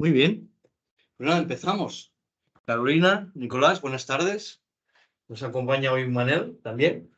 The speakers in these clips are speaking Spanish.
Muy bien. Pues nada, empezamos. Carolina, Nicolás, buenas tardes. Nos acompaña hoy Manel también.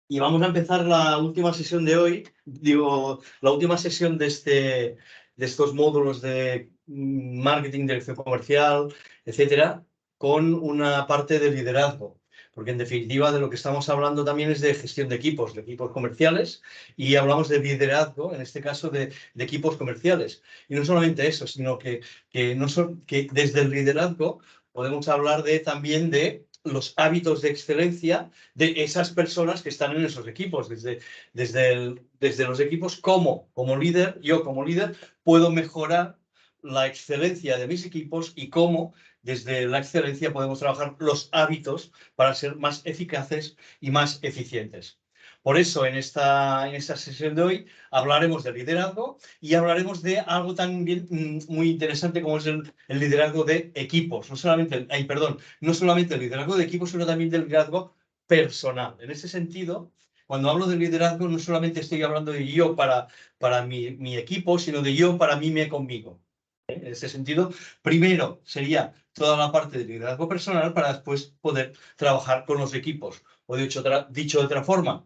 Y vamos a empezar la última sesión de hoy, la última sesión de estos módulos de marketing, dirección comercial, etcétera, con una parte de liderazgo. Porque en definitiva de lo que estamos hablando también es de gestión de equipos comerciales, y hablamos de liderazgo, en este caso de equipos comerciales. Y no solamente eso, sino que desde el liderazgo podemos hablar también de los hábitos de excelencia de esas personas que están en esos equipos, desde los equipos, como líder, yo como líder puedo mejorar la excelencia de mis equipos y cómo desde la excelencia podemos trabajar los hábitos para ser más eficaces y más eficientes. Por eso, en esta sesión de hoy hablaremos de liderazgo y hablaremos de algo también muy interesante como es el liderazgo de equipos. No solamente el liderazgo de equipos, sino también del liderazgo personal. En ese sentido, cuando hablo de liderazgo, no solamente estoy hablando de yo para mi equipo, sino de yo para mí conmigo. En ese sentido, primero sería toda la parte de liderazgo personal para después poder trabajar con los equipos. O dicho de otra forma,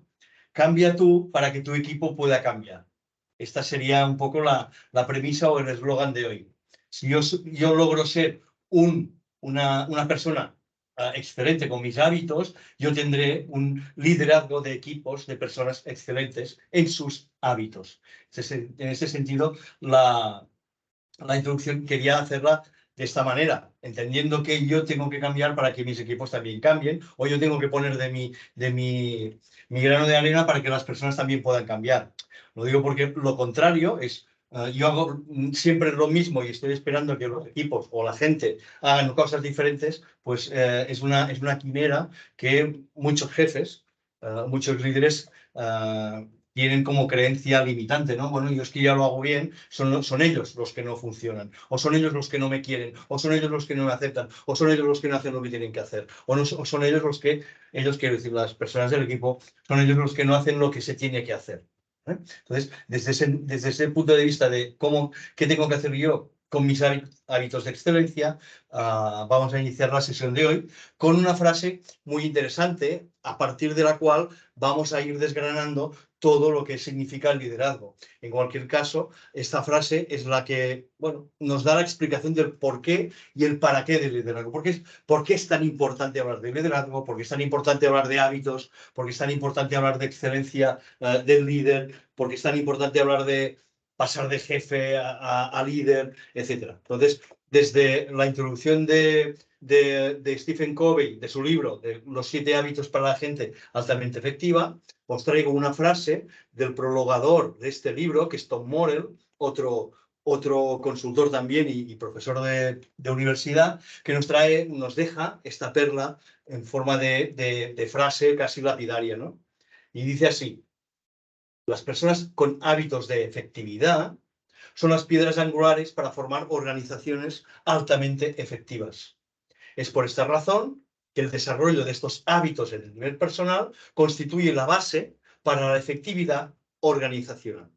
cambia tú para que tu equipo pueda cambiar. Esta sería un poco la premisa o el eslogan de hoy. Si yo logro ser una persona excelente con mis hábitos, yo tendré un liderazgo de equipos de personas excelentes en sus hábitos. En ese sentido, la introducción quería hacerla de esta manera, entendiendo que yo tengo que cambiar para que mis equipos también cambien, o yo tengo que poner de mi grano de arena para que las personas también puedan cambiar. Lo digo porque lo contrario es, yo hago siempre lo mismo y estoy esperando que los equipos o la gente hagan cosas diferentes, pues es una quimera que muchos jefes, muchos líderes tienen como creencia limitante, ¿no? Bueno, yo es que ya lo hago bien, son ellos los que no funcionan, o son ellos los que no me quieren, o son ellos los que no me aceptan, o son ellos los que no hacen lo que tienen que hacer, o son ellos quiero decir, las personas del equipo, son ellos los que no hacen lo que se tiene que hacer. Entonces, desde ese punto de vista de qué tengo que hacer yo con mis hábitos de excelencia, vamos a iniciar la sesión de hoy con una frase muy interesante, a partir de la cual vamos a ir desgranando todo lo que significa el liderazgo. En cualquier caso, esta frase es la que, nos da la explicación del por qué y el para qué del liderazgo. ¿Por qué es tan importante hablar de liderazgo? ¿Por qué es tan importante hablar de hábitos? ¿Por qué es tan importante hablar de excelencia del líder? ¿Por qué es tan importante hablar de pasar de jefe a líder, etcétera? Entonces, desde la introducción de Stephen Covey, de su libro, de los 7 hábitos para la gente altamente efectiva, os traigo una frase del prologador de este libro, que es Tom Morell, otro consultor también y profesor de universidad, que nos deja esta perla en forma de frase casi lapidaria, ¿no? Y dice así: las personas con hábitos de efectividad son las piedras angulares para formar organizaciones altamente efectivas. Es por esta razón que el desarrollo de estos hábitos en el nivel personal constituye la base para la efectividad organizacional.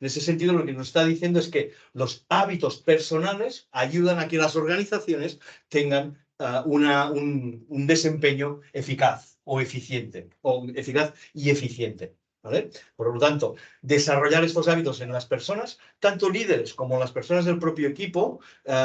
En ese sentido, lo que nos está diciendo es que los hábitos personales ayudan a que las organizaciones tengan un desempeño eficaz o eficiente, o eficaz y eficiente. ¿Vale? Por lo tanto, desarrollar estos hábitos en las personas, tanto líderes como las personas del propio equipo,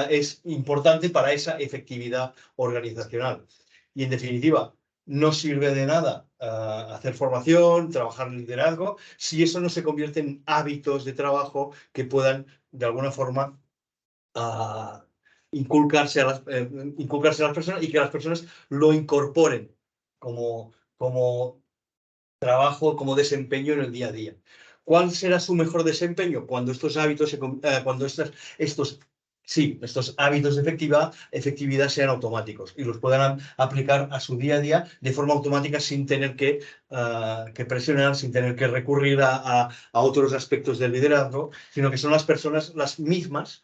es importante para esa efectividad organizacional. Y en definitiva, no sirve de nada hacer formación, trabajar en liderazgo, si eso no se convierte en hábitos de trabajo que puedan, de alguna forma, inculcarse a las personas y que las personas lo incorporen como trabajo, como desempeño en el día a día. ¿Cuál será su mejor desempeño? Cuando estos hábitos, estos hábitos de efectividad sean automáticos y los puedan aplicar a su día a día de forma automática sin tener que presionar, sin tener que recurrir a otros aspectos del liderazgo, sino que son las personas las mismas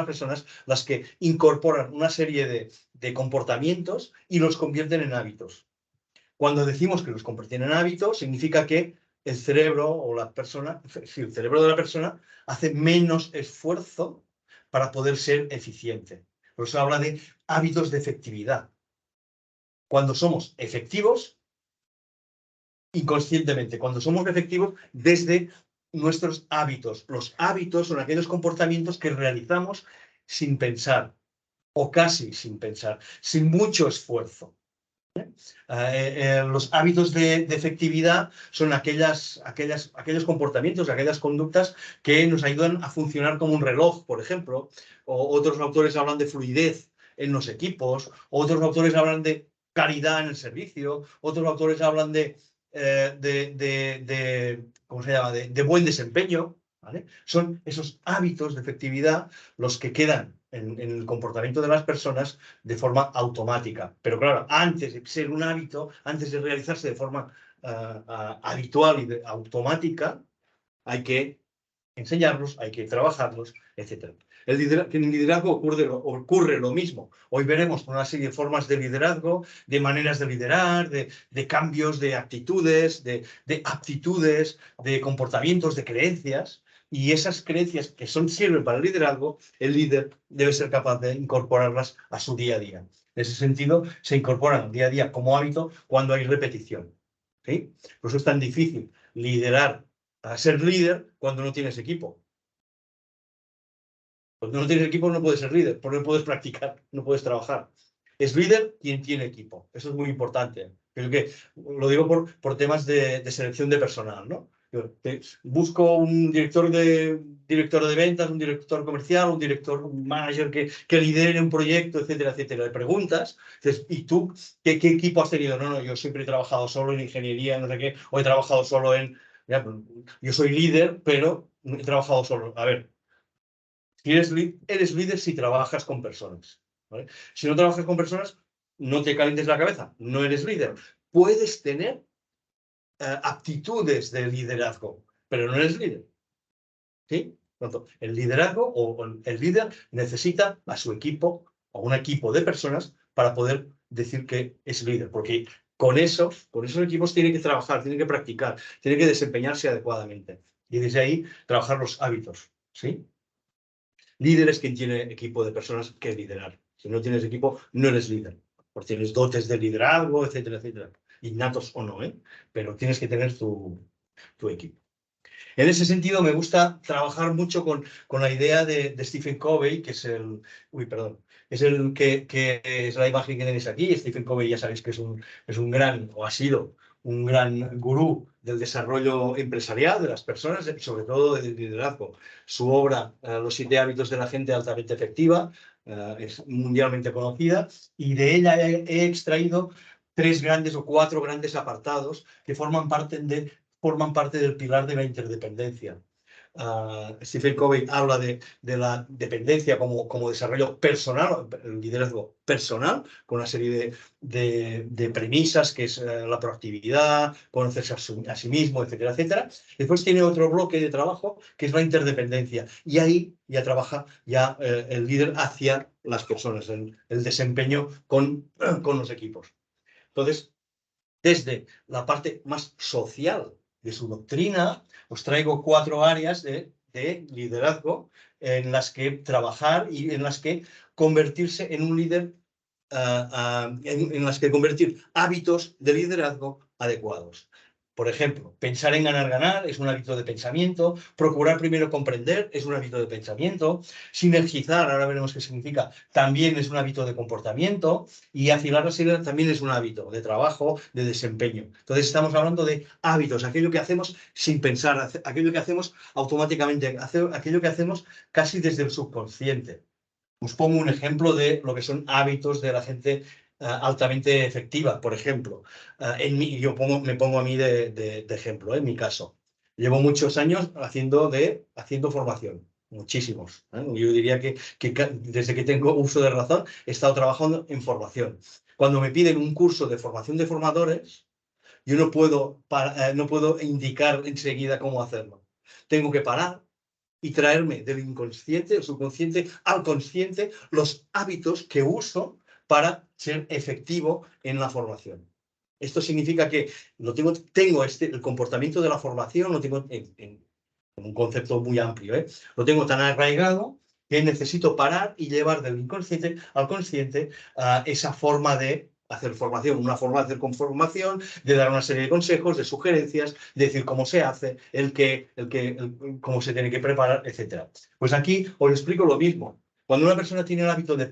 personas las que incorporan una serie de comportamientos y los convierten en hábitos. Cuando decimos que los convierten en hábitos, significa que el cerebro de la persona hace menos esfuerzo para poder ser eficiente. Por eso habla de hábitos de efectividad. Cuando somos efectivos, inconscientemente, cuando somos efectivos desde nuestros hábitos. Los hábitos son aquellos comportamientos que realizamos sin pensar, o casi sin pensar, sin mucho esfuerzo. Los hábitos de efectividad son aquellos comportamientos, aquellas conductas que nos ayudan a funcionar como un reloj, por ejemplo. O otros autores hablan de fluidez en los equipos, otros autores hablan de calidad en el servicio, otros autores hablan ¿cómo se llama? De buen desempeño. ¿Vale? Son esos hábitos de efectividad los que quedan en el comportamiento de las personas de forma automática. Pero claro, antes de ser un hábito, antes de realizarse de forma habitual y automática, hay que enseñarlos, hay que trabajarlos, etc. En el liderazgo ocurre lo mismo. Hoy veremos una serie de formas de liderazgo, de maneras de liderar, de cambios de actitudes, de aptitudes, de comportamientos, de creencias. Y esas creencias que sirven para el liderazgo, el líder debe ser capaz de incorporarlas a su día a día. En ese sentido, se incorporan día a día como hábito cuando hay repetición. ¿Sí? Por eso es tan difícil liderar, a ser líder cuando no tienes equipo. Cuando no tienes equipo no puedes ser líder, porque no puedes practicar, no puedes trabajar. Es líder quien tiene equipo. Eso es muy importante. Creo que lo digo por temas de selección de personal, ¿no? Busco un director de ventas, un director comercial, un director manager que lidere un proyecto, etcétera, etcétera. Le preguntas, dices, ¿y tú qué equipo has tenido? No, yo siempre he trabajado solo en ingeniería, no sé qué, o he trabajado solo yo soy líder, pero he trabajado solo. A ver, si eres líder si trabajas con personas. ¿Vale? Si no trabajas con personas, no te calientes la cabeza, no eres líder. Puedes tener aptitudes de liderazgo, pero no eres líder. ¿Sí? Por tanto, el liderazgo o el líder necesita a su equipo o un equipo de personas para poder decir que es líder, porque con esos equipos tiene que trabajar, tiene que practicar, tiene que desempeñarse adecuadamente. Y desde ahí trabajar los hábitos. ¿Sí? Líder es quien tiene equipo de personas que liderar. Si no tienes equipo, no eres líder. Porque tienes dotes de liderazgo, etcétera, etcétera. Innatos o no, ¿eh? Pero tienes que tener tu equipo. En ese sentido, me gusta trabajar mucho con la idea de Stephen Covey, que es el... Uy, perdón. Es el que es la imagen que tenéis aquí. Stephen Covey ya sabéis que es un gran, o ha sido un gran gurú del desarrollo empresarial de las personas, sobre todo del liderazgo. Su obra, Los 7 hábitos de la gente altamente efectiva, es mundialmente conocida, y de ella he extraído 3 grandes o 4 grandes apartados que forman parte del pilar de la interdependencia. Stephen Covey habla de la dependencia como desarrollo personal, el liderazgo personal, con una serie de premisas, que es la proactividad, conocerse a sí mismo, etcétera, etcétera. Después tiene otro bloque de trabajo, que es la interdependencia. Y ahí ya trabaja el líder hacia las personas, el desempeño con los equipos. Entonces, desde la parte más social de su doctrina, os traigo 4 áreas de liderazgo en las que trabajar y en las que convertirse en un líder, en las que convertir hábitos de liderazgo adecuados. Por ejemplo, pensar en ganar es un hábito de pensamiento. Procurar primero comprender es un hábito de pensamiento. Sinergizar, ahora veremos qué significa, también es un hábito de comportamiento. Y afilar la sirena también es un hábito de trabajo, de desempeño. Entonces estamos hablando de hábitos, aquello que hacemos sin pensar, aquello que hacemos automáticamente, aquello que hacemos casi desde el subconsciente. Os pongo un ejemplo de lo que son hábitos de la gente altamente efectiva. Por ejemplo, me pongo a mí de ejemplo, en mi caso. Llevo muchos años haciendo formación, muchísimos. Yo diría que desde que tengo uso de razón he estado trabajando en formación. Cuando me piden un curso de formación de formadores, yo no puedo indicar enseguida cómo hacerlo. Tengo que parar y traerme del inconsciente, el subconsciente, al consciente, los hábitos que uso para ser efectivo en la formación. Esto significa que tengo el comportamiento de la formación, lo tengo en un concepto muy amplio, lo tengo tan arraigado que necesito parar y llevar del inconsciente al consciente esa forma de hacer formación, una forma de hacer con formación, de dar una serie de consejos, de sugerencias, de decir cómo se hace, cómo se tiene que preparar, etc. Pues aquí os explico lo mismo. Cuando una persona tiene el hábito de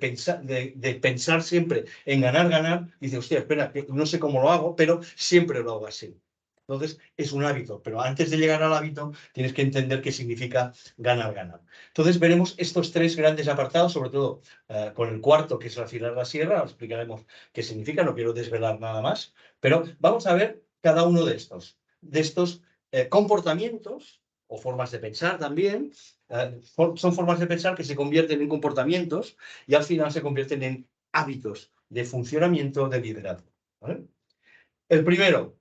pensar siempre en ganar, ganar, dice, hostia, espera, que no sé cómo lo hago, pero siempre lo hago así. Entonces, es un hábito, pero antes de llegar al hábito, tienes que entender qué significa ganar, ganar. Entonces, veremos estos tres grandes apartados, sobre todo con el cuarto, que es afilar la sierra, explicaremos qué significa, no quiero desvelar nada más, pero vamos a ver cada uno de estos comportamientos o formas de pensar también. Son formas de pensar que se convierten en comportamientos y al final se convierten en hábitos de funcionamiento de liderazgo. ¿Vale? El primero,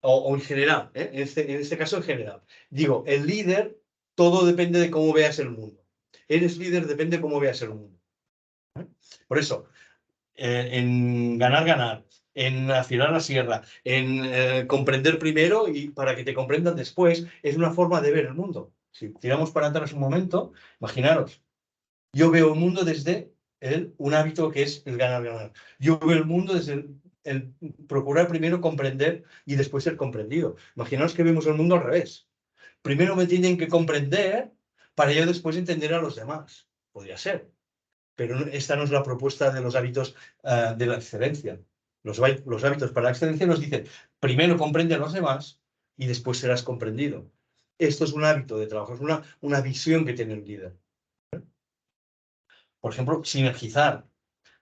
o en general, en este caso en general, digo, el líder, todo depende de cómo veas el mundo. Eres líder, depende de cómo veas el mundo. Por eso, en ganar, ganar, en afilar la sierra, en comprender primero y para que te comprendan después, es una forma de ver el mundo. Si tiramos para atrás un momento, imaginaros, yo veo el mundo desde un hábito que es el ganar, ganar. Yo veo el mundo desde el procurar primero comprender y después ser comprendido. Imaginaos que vemos el mundo al revés. Primero me tienen que comprender para yo después entender a los demás. Podría ser. Pero esta no es la propuesta de los hábitos de la excelencia. Los hábitos para la excelencia nos dicen, primero comprende a los demás y después serás comprendido. Esto es un hábito de trabajo, es una visión que tiene el líder. Por ejemplo, sinergizar.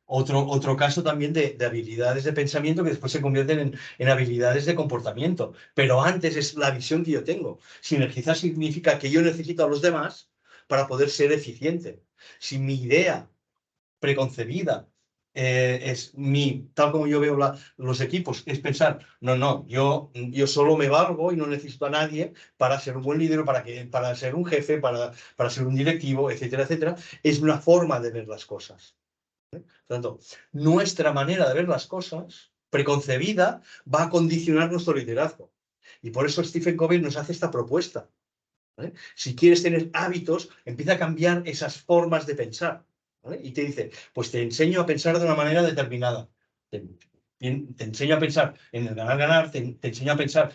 Otro caso también de habilidades de pensamiento que después se convierten en habilidades de comportamiento. Pero antes es la visión que yo tengo. Sinergizar significa que yo necesito a los demás para poder ser eficiente. Si mi idea preconcebida tal como yo veo los equipos, es pensar, no, yo solo me valgo y no necesito a nadie para ser un buen líder, para ser un jefe, para ser un directivo, etcétera, etcétera, es una forma de ver las cosas. Por tanto, nuestra manera de ver las cosas, preconcebida, va a condicionar nuestro liderazgo. Y por eso Stephen Covey nos hace esta propuesta. ¿Vale? Si quieres tener hábitos, empieza a cambiar esas formas de pensar. ¿Vale? Y te dice, pues te enseño a pensar de una manera determinada. Te enseño a pensar en el ganar-ganar, te enseño a pensar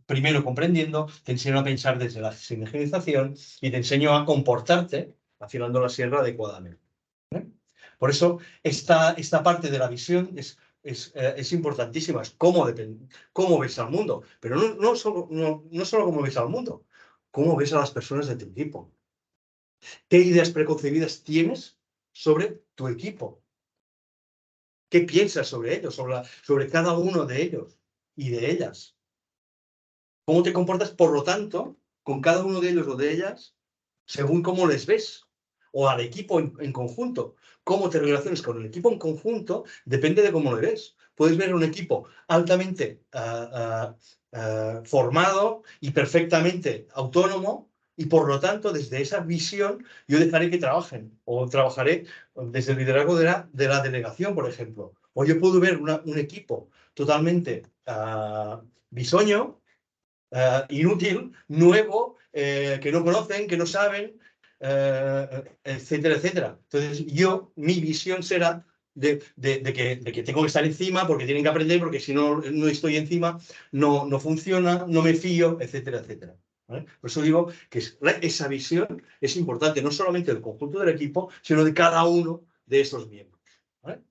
primero comprendiendo, te enseño a pensar desde la sinergización y te enseño a comportarte afilando la sierra adecuadamente. ¿Vale? Por eso, esta parte de la visión es importantísima, es cómo ves al mundo, pero no solo cómo ves al mundo, cómo ves a las personas de tu equipo. ¿Qué ideas preconcebidas tienes sobre tu equipo? ¿Qué piensas sobre ellos, sobre cada uno de ellos y de ellas? ¿Cómo te comportas, por lo tanto, con cada uno de ellos o de ellas, según cómo les ves? O al equipo en conjunto. Cómo te relacionas con el equipo en conjunto depende de cómo lo ves. Puedes ver un equipo altamente formado y perfectamente autónomo y por lo tanto desde esa visión yo dejaré que trabajen o trabajaré desde el liderazgo de la delegación, por ejemplo. O yo puedo ver un equipo totalmente bisoño, inútil, nuevo, que no conocen, que no saben, etcétera, etcétera. Entonces, mi visión será de que tengo que estar encima porque tienen que aprender, porque si no estoy encima, no funciona, no me fío, etcétera, etcétera. ¿Vale? Por eso digo que esa visión es importante, no solamente del conjunto del equipo, sino de cada uno de estos miembros. ¿Vale?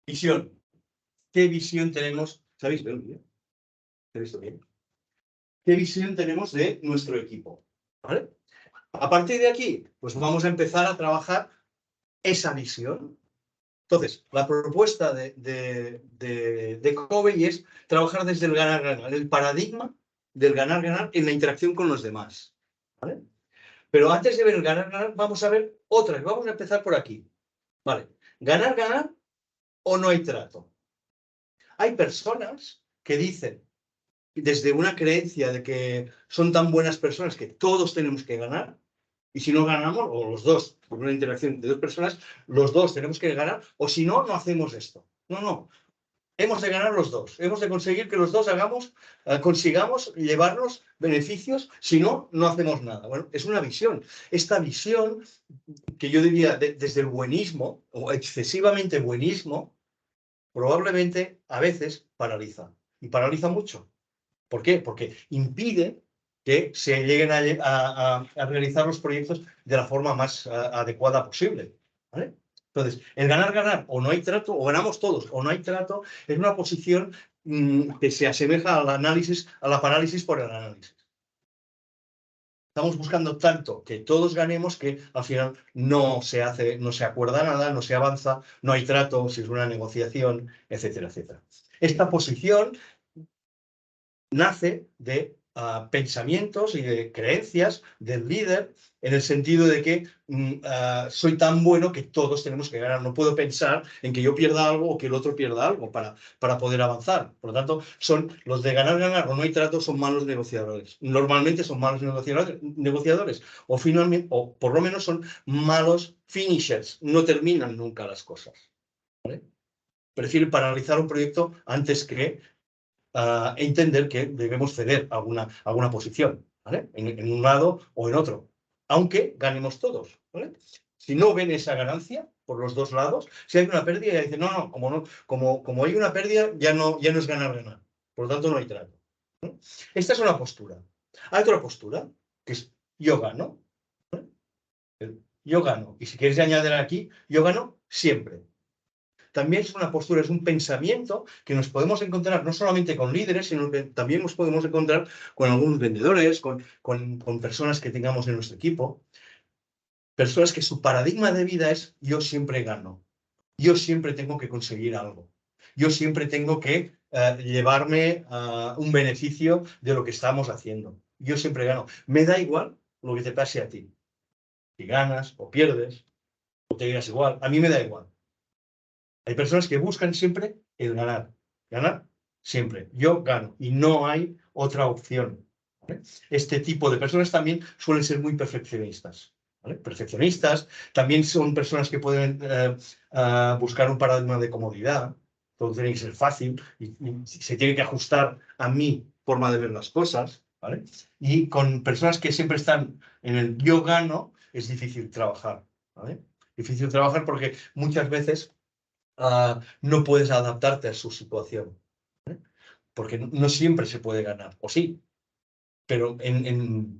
Visión. ¿Qué visión tenemos? ¿Sabéis ver el vídeo? ¿Te visto bien? ¿Qué visión tenemos de nuestro equipo? ¿Vale? A partir de aquí, pues vamos a empezar a trabajar esa visión. Entonces, la propuesta de Covey es trabajar desde el ganar-ganar, el paradigma del ganar-ganar en la interacción con los demás. ¿Vale? Pero antes de ver el ganar-ganar, vamos a ver otras. Vamos a empezar por aquí. ¿Vale? ¿Ganar-ganar o no hay trato? Hay personas que dicen, desde una creencia de que son tan buenas personas que todos tenemos que ganar, y si no ganamos, o los dos, por una interacción de dos personas, los dos tenemos que ganar, o si no, no hacemos esto. No, no. Hemos de ganar los dos. Hemos de conseguir que los dos consigamos llevarnos beneficios, si no, no hacemos nada. Bueno, es una visión. Esta visión, que yo diría desde el buenismo, o excesivamente buenismo, probablemente a veces paraliza. Y paraliza mucho. ¿Por qué? Porque impide que se lleguen a realizar los proyectos de la forma más adecuada posible. ¿Vale? Entonces, el ganar, o no hay trato, o ganamos todos, o no hay trato, es una posición que se asemeja al análisis, a la parálisis por el análisis. Estamos buscando tanto que todos ganemos que al final no se acuerda nada, no se avanza, no hay trato, si es una negociación, etcétera, etcétera. Esta posición nace de pensamientos y de creencias del líder, en el sentido de que soy tan bueno que todos tenemos que ganar. No puedo pensar en que yo pierda algo o que el otro pierda algo para poder avanzar. Por lo tanto, son los de ganar o no hay trato, son malos negociadores. Normalmente son malos negociadores o finalmente, o por lo menos son malos finishers. No terminan nunca las cosas. ¿Vale? Prefieren paralizar un proyecto antes que entender que debemos ceder alguna posición, ¿vale? En un lado o en otro, aunque ganemos todos, ¿vale? Si no ven esa ganancia por los dos lados, si hay una pérdida, ya dicen, no, como hay una pérdida, ya no es ganar. Por lo tanto, no hay trato. ¿No? Esta es una postura. Hay otra postura, que es yo gano. ¿Vale? Yo gano. Y si quieres añadir aquí, yo gano siempre. También es una postura, es un pensamiento que nos podemos encontrar no solamente con líderes, sino que también nos podemos encontrar con algunos vendedores, con personas que tengamos en nuestro equipo. Personas que su paradigma de vida es yo siempre gano, yo siempre tengo que conseguir algo, yo siempre tengo que llevarme un beneficio de lo que estamos haciendo. Yo siempre gano. Me da igual lo que te pase a ti. Si ganas o pierdes, o te digas igual, a mí me da igual. Hay personas que buscan siempre el ganar. Ganar siempre. Yo gano. Y no hay otra opción. ¿Vale? Este tipo de personas también suelen ser muy perfeccionistas. ¿Vale? Perfeccionistas. También son personas que pueden buscar un paradigma de comodidad. Todo tiene que ser fácil y se tiene que ajustar a mi forma de ver las cosas. ¿Vale? Y con personas que siempre están en el yo gano, es difícil trabajar. ¿Vale? Difícil trabajar porque muchas veces no puedes adaptarte a su situación. ¿Eh? Porque no siempre se puede ganar, o sí, pero en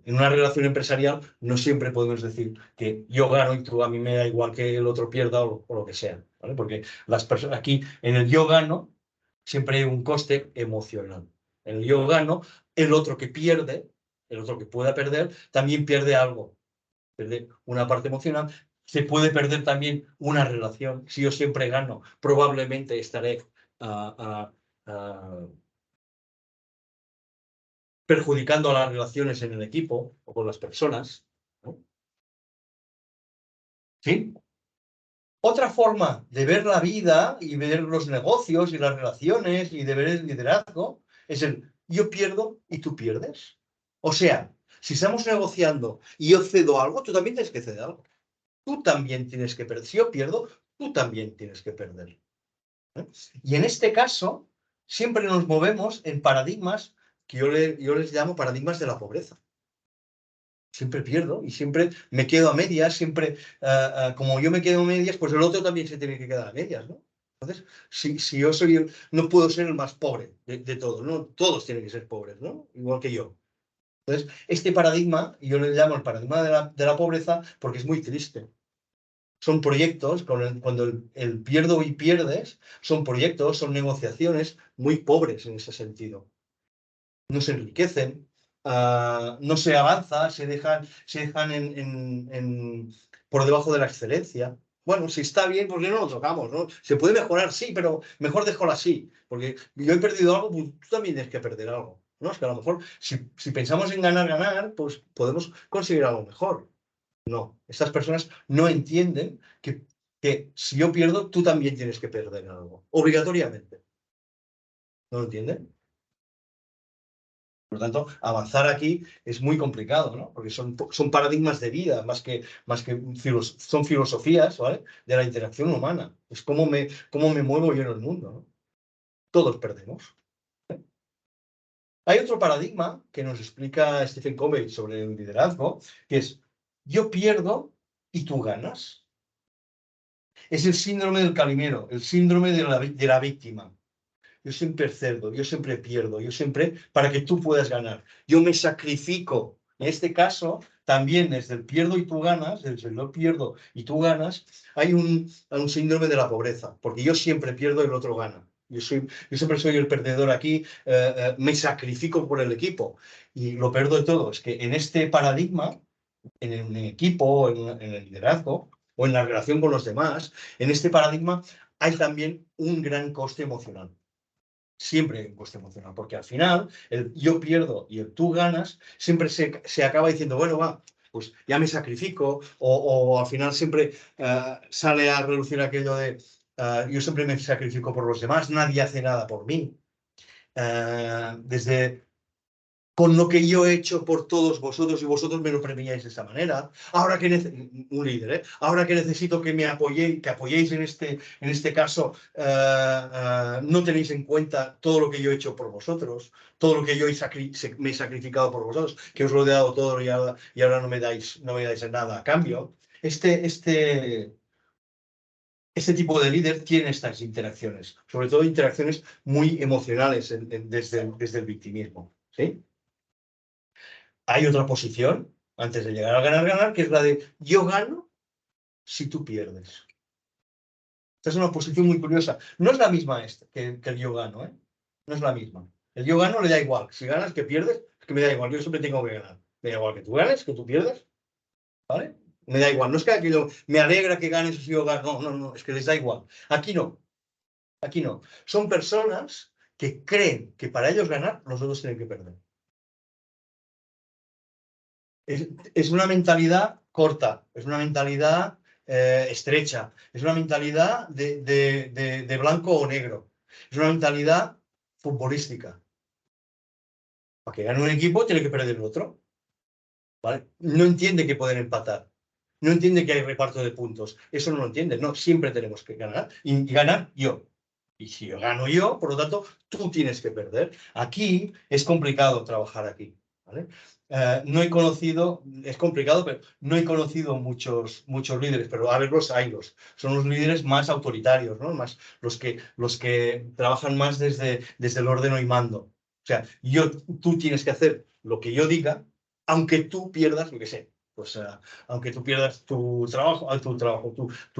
una relación empresarial no siempre podemos decir que yo gano y tú a mí me da igual que el otro pierda o lo que sea. ¿Vale? Porque las personas aquí en el yo gano siempre hay un coste emocional. En el yo gano, el otro que pierde, el otro que pueda perder, también pierde algo. Pierde una parte emocional. Se puede perder también una relación. Si yo siempre gano, probablemente estaré perjudicando a las relaciones en el equipo o con las personas. ¿No? ¿Sí? Otra forma de ver la vida y ver los negocios y las relaciones y de ver el liderazgo es el yo pierdo y tú pierdes. O sea, si estamos negociando y yo cedo algo, tú también tienes que ceder algo. Tú también tienes que perder. Si yo pierdo, tú también tienes que perder. ¿Eh? Y en este caso, siempre nos movemos en paradigmas que yo les llamo paradigmas de la pobreza. Siempre pierdo y siempre me quedo a medias, siempre, como yo me quedo a medias, pues el otro también se tiene que quedar a medias, ¿no? Entonces, si yo no puedo ser el más pobre de todos, ¿no? Todos tienen que ser pobres, ¿no? Igual que yo. Entonces, este paradigma, yo le llamo el paradigma de la pobreza porque es muy triste. Son proyectos, cuando el pierdo y pierdes, son proyectos, son negociaciones muy pobres en ese sentido. No se enriquecen, no se avanza, se dejan por debajo de la excelencia. Bueno, si está bien, ¿por qué no lo tocamos? ¿No? Se puede mejorar, sí, pero mejor déjalo así, porque yo he perdido algo, pues tú también tienes que perder algo. ¿No? Es que a lo mejor, si pensamos en ganar, pues podemos conseguir algo mejor. No, estas personas no entienden que si yo pierdo, tú también tienes que perder algo, obligatoriamente. ¿No lo entienden? Por lo tanto, avanzar aquí es muy complicado, ¿no? Porque son paradigmas de vida, más que son filosofías, ¿vale? De la interacción humana. Es cómo me muevo yo en el mundo, ¿no? Todos perdemos. Hay otro paradigma que nos explica Stephen Covey sobre el liderazgo, que es: yo pierdo y tú ganas. Es el síndrome del calimero, el síndrome de la víctima. Yo siempre cedo, yo siempre pierdo, yo siempre, para que tú puedas ganar. Yo me sacrifico. En este caso, también desde el pierdo y tú ganas, desde el no pierdo y tú ganas, hay un síndrome de la pobreza, porque yo siempre pierdo y el otro gana. Yo siempre soy el perdedor aquí, me sacrifico por el equipo. Y lo peor de todo es que en este paradigma, en el equipo, en el liderazgo o en la relación con los demás, en este paradigma hay también un gran coste emocional. Siempre hay un coste emocional, porque al final el yo pierdo y el tú ganas siempre se acaba diciendo, bueno, va, pues ya me sacrifico, o al final siempre sale a relucir aquello de yo siempre me sacrifico por los demás, nadie hace nada por mí. Desde con lo que yo he hecho por todos vosotros y vosotros me lo premiáis de esa manera. Ahora que un líder, ¿eh? Ahora que necesito que me apoyéis en este caso, no tenéis en cuenta todo lo que yo he hecho por vosotros, todo lo que yo me he sacrificado por vosotros, que os lo he dado todo y ahora no me dais nada a cambio. Este tipo de líder tiene estas interacciones, sobre todo interacciones muy emocionales desde el victimismo, ¿sí? Hay otra posición, antes de llegar a ganar, que es la de yo gano si tú pierdes. Esta es una posición muy curiosa. No es la misma que el yo gano, ¿eh? No es la misma. El yo gano le da igual. Si ganas, que pierdes, es que me da igual. Yo siempre tengo que ganar. Me da igual que tú ganes, que tú pierdas, ¿vale? Me da igual. No es que aquello me alegra que ganes o si yo gano. No. Es que les da igual. Aquí no. Aquí no. Son personas que creen que para ellos ganar, los otros tienen que perder. Es una mentalidad corta, es una mentalidad estrecha, es una mentalidad de blanco o negro, es una mentalidad futbolística. Para que gane un equipo tiene que perder el otro, ¿vale? No entiende que pueden empatar, no entiende que hay reparto de puntos, eso no lo entiende, no, siempre tenemos que ganar y ganar yo. Y si yo gano yo, por lo tanto, tú tienes que perder. Aquí es complicado trabajar aquí, ¿vale? No he conocido, es complicado, pero no he conocido muchos líderes, pero a verlos haylos. Son los líderes más autoritarios, ¿no? Más los que trabajan más desde el orden y mando. O sea, tú tienes que hacer lo que yo diga, aunque tú pierdas, lo que sé, pues aunque tú pierdas tu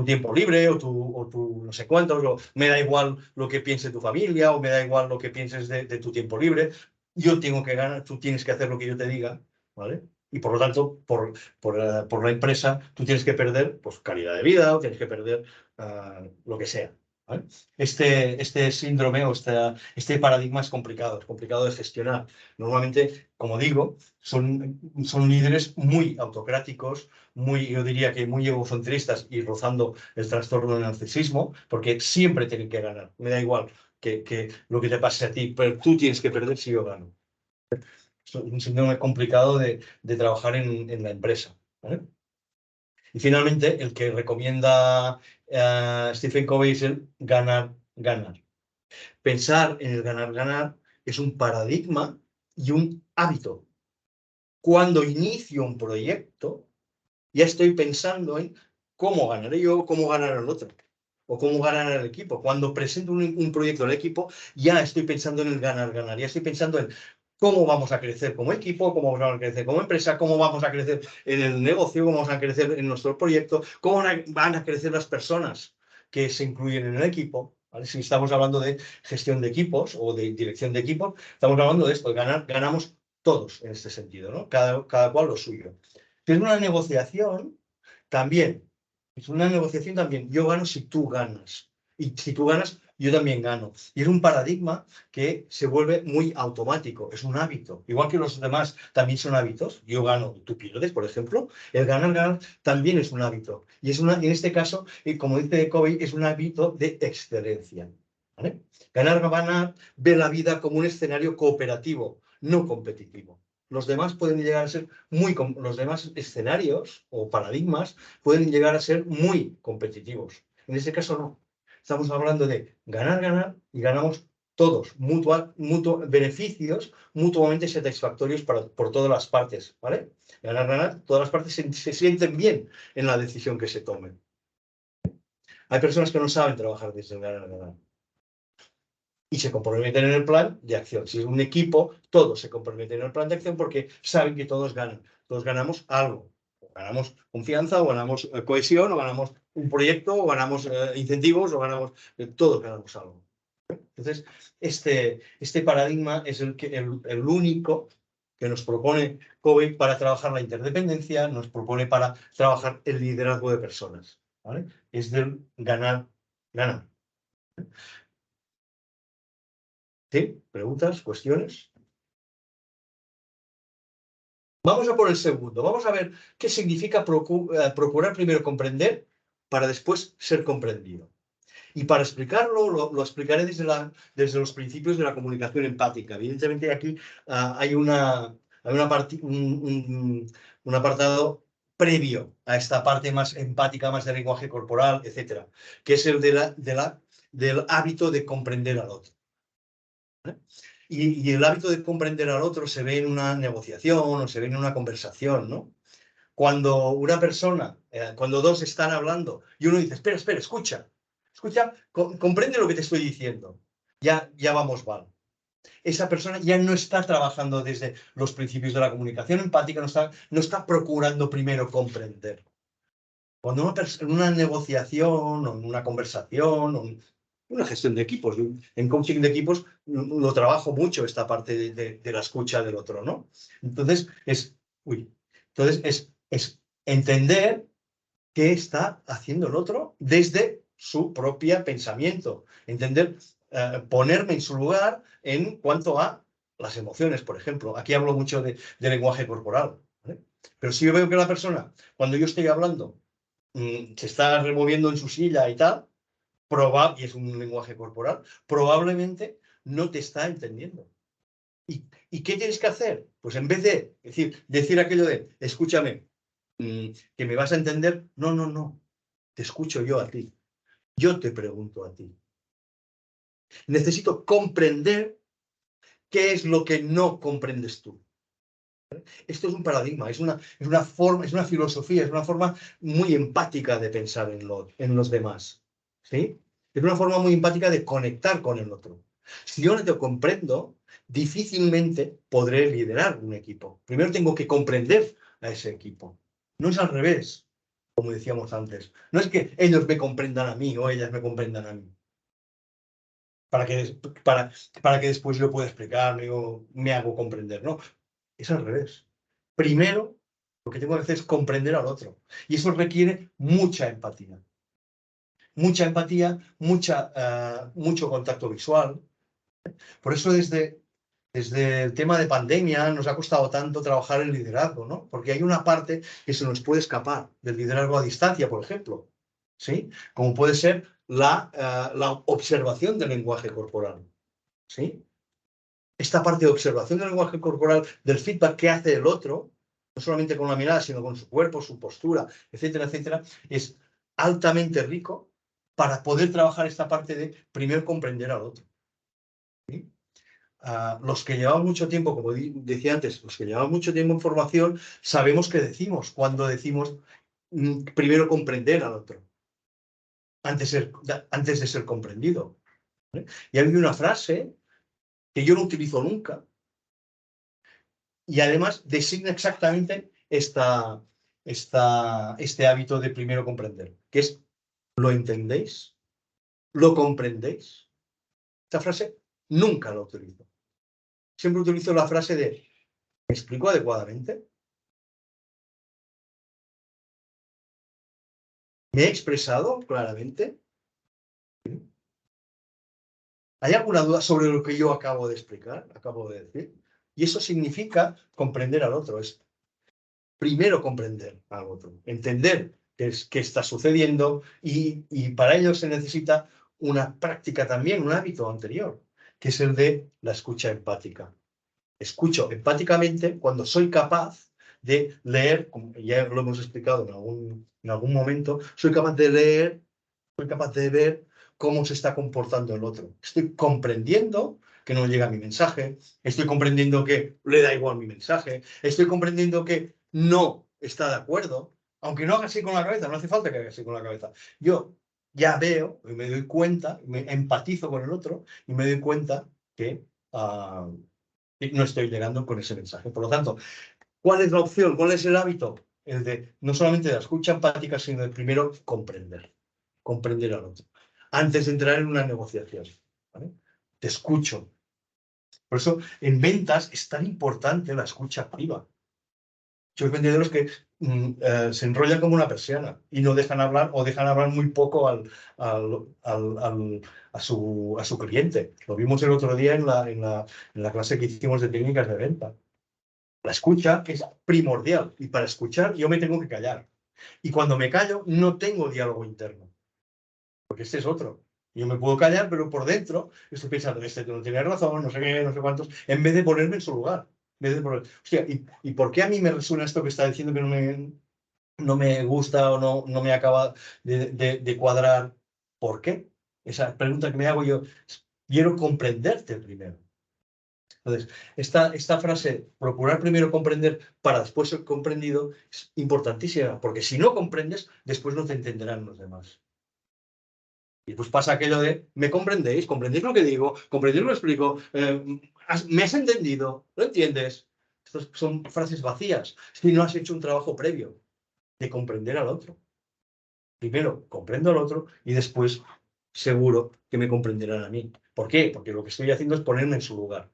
tiempo libre o tu no sé cuánto, me da igual lo que piense tu familia o me da igual lo que pienses de tu tiempo libre, yo tengo que ganar, tú tienes que hacer lo que yo te diga, ¿vale? Y por lo tanto, por la empresa, tú tienes que perder pues, calidad de vida o tienes que perder lo que sea. ¿Vale? Este síndrome o este paradigma es complicado de gestionar. Normalmente, como digo, son líderes muy autocráticos, yo diría que muy egocentristas y rozando el trastorno del narcisismo, porque siempre tienen que ganar. Me da igual que lo que te pase a ti, pero tú tienes que perder si yo gano. Es un síndrome complicado de trabajar en la empresa, ¿vale? Y finalmente, el que recomienda Stephen Covey es el ganar, ganar. Pensar en el ganar, ganar es un paradigma y un hábito. Cuando inicio un proyecto, ya estoy pensando en cómo ganaré yo, cómo ganará el otro, o cómo ganará el equipo. Cuando presento un proyecto al equipo, ya estoy pensando en el ganar, ganar, ya estoy pensando en cómo vamos a crecer como equipo, cómo vamos a crecer como empresa, cómo vamos a crecer en el negocio, cómo vamos a crecer en nuestro proyecto, cómo van a crecer las personas que se incluyen en el equipo. ¿Vale? Si estamos hablando de gestión de equipos o de dirección de equipos, estamos hablando de esto, ganamos todos en este sentido, ¿no? Cada cual lo suyo. Es una negociación también. Es una negociación también. Yo gano si tú ganas. Y si tú ganas, yo también gano. Y es un paradigma que se vuelve muy automático. Es un hábito. Igual que los demás también son hábitos. Yo gano, tú pierdes, por ejemplo. El ganar, ganar también es un hábito. Y en este caso, como dice Covey, es un hábito de excelencia. ¿vale? Ganar ve la vida como un escenario cooperativo, no competitivo. Los demás pueden llegar a ser los demás escenarios o paradigmas pueden llegar a ser muy competitivos. En este caso no. Estamos hablando de ganar y ganamos todos, beneficios mutuamente satisfactorios por todas las partes, ¿vale? Ganar, todas las partes se sienten bien en la decisión que se tome. Hay personas que no saben trabajar desde el ganar. Y se comprometen en el plan de acción. Si es un equipo, todos se comprometen en el plan de acción porque saben que todos ganan. Todos ganamos algo. O ganamos confianza, o ganamos cohesión, o ganamos un proyecto, o ganamos incentivos, o ganamos... todos ganamos algo. Entonces, este paradigma es el único que nos propone Covey para trabajar la interdependencia, nos propone para trabajar el liderazgo de personas. ¿Vale? Es del ganar. ¿Sí? ¿Preguntas? ¿Cuestiones? Vamos a por el segundo. Vamos a ver qué significa procurar primero comprender para después ser comprendido. Y para explicarlo, lo explicaré desde los principios de la comunicación empática. Evidentemente aquí hay un apartado previo a esta parte más empática, más de lenguaje corporal, etcétera, que es el del hábito de comprender al otro. ¿Vale? Y el hábito de comprender al otro se ve en una negociación o se ve en una conversación, ¿no? Cuando una persona, cuando dos están hablando y uno dice, espera, escucha, comprende lo que te estoy diciendo, ya vamos mal. Esa persona ya no está trabajando desde los principios de la comunicación empática, no está procurando primero comprender. Cuando en una negociación o en una conversación o en una gestión de equipos, en coaching de equipos lo trabajo mucho esta parte de la escucha del otro, ¿no? Entonces es entender qué está haciendo el otro desde su propio pensamiento, entender, ponerme en su lugar en cuanto a las emociones, por ejemplo. Aquí hablo mucho de lenguaje corporal, ¿vale? Pero si yo veo que la persona, cuando yo estoy hablando, se está removiendo en su silla y tal, y es un lenguaje corporal, probablemente no te está entendiendo. ¿Y qué tienes que hacer? Pues en vez de decir aquello de, escúchame, que me vas a entender, no, te escucho yo a ti, yo te pregunto a ti. Necesito comprender qué es lo que no comprendes tú. Esto es un paradigma, es una forma, es una filosofía, es una forma muy empática de pensar en los demás. ¿Sí? Es una forma muy empática de conectar con el otro. Si yo no te comprendo, difícilmente podré liderar un equipo. Primero tengo que comprender a ese equipo. No es al revés, como decíamos antes. No es que ellos me comprendan a mí o ellas me comprendan a mí. Para que después yo pueda explicarme o me hago comprender. No, es al revés. Primero, lo que tengo que hacer es comprender al otro. Y eso requiere mucha empatía. Mucha empatía, mucho contacto visual. Por eso desde el tema de pandemia nos ha costado tanto trabajar el liderazgo, ¿no? Porque hay una parte que se nos puede escapar del liderazgo a distancia, por ejemplo. ¿Sí? Como puede ser la observación del lenguaje corporal. ¿Sí? Esta parte de observación del lenguaje corporal, del feedback que hace el otro, no solamente con la mirada, sino con su cuerpo, su postura, etcétera, es altamente rico para poder trabajar esta parte de primero comprender al otro. ¿Sí? Los que llevamos mucho tiempo, como decía antes, los que llevamos mucho tiempo en formación, sabemos qué decimos cuando decimos primero comprender al otro, antes de ser comprendido. ¿Vale? Y hay una frase que yo no utilizo nunca, y además designa exactamente este hábito de primero comprender, que es, ¿lo entendéis? ¿Lo comprendéis? Esta frase nunca la utilizo. Siempre utilizo la frase de, ¿me explico adecuadamente? ¿Me he expresado claramente? ¿Hay alguna duda sobre lo que yo acabo de explicar, acabo de decir? Y eso significa comprender al otro, es primero comprender al otro, entender qué está sucediendo y para ello se necesita una práctica también, un hábito anterior, que es el de la escucha empática. Escucho empáticamente cuando soy capaz de leer, como ya lo hemos explicado en algún momento, soy capaz de leer, soy capaz de ver cómo se está comportando el otro. Estoy comprendiendo que no llega mi mensaje, estoy comprendiendo que le da igual mi mensaje, estoy comprendiendo que no está de acuerdo, aunque no haga así con la cabeza, no hace falta que haga así con la cabeza. Yo ya veo y me doy cuenta, me empatizo con el otro y me doy cuenta que no estoy llegando con ese mensaje. Por lo tanto, ¿cuál es la opción? ¿Cuál es el hábito? El de no solamente de la escucha empática, sino de primero comprender al otro, antes de entrar en una negociación. ¿Vale? Te escucho. Por eso, en ventas es tan importante la escucha activa. Muchos vendedores que se enrollan como una persiana y no dejan hablar o dejan hablar muy poco a su cliente. Lo vimos el otro día en la clase que hicimos de técnicas de venta. La escucha es primordial y para escuchar yo me tengo que callar. Y cuando me callo no tengo diálogo interno, porque este es otro. Yo me puedo callar, pero por dentro estoy pensando, este no tiene razón, no sé qué, no sé cuántos, en vez de ponerme en su lugar. Hostia, ¿y por qué a mí me resuena esto que está diciendo que no me gusta o no me acaba de cuadrar? ¿Por qué? Esa pregunta que me hago yo, quiero comprenderte primero. Entonces, esta frase, procurar primero comprender para después ser comprendido, es importantísima, porque si no comprendes, después no te entenderán los demás. Y pues pasa aquello de, ¿me comprendéis? ¿Comprendéis lo que digo? ¿Comprendéis lo que explico? ¿Me has entendido? ¿Lo entiendes? Estas son frases vacías, si no has hecho un trabajo previo de comprender al otro. Primero comprendo al otro y después seguro que me comprenderán a mí. ¿Por qué? Porque lo que estoy haciendo es ponerme en su lugar.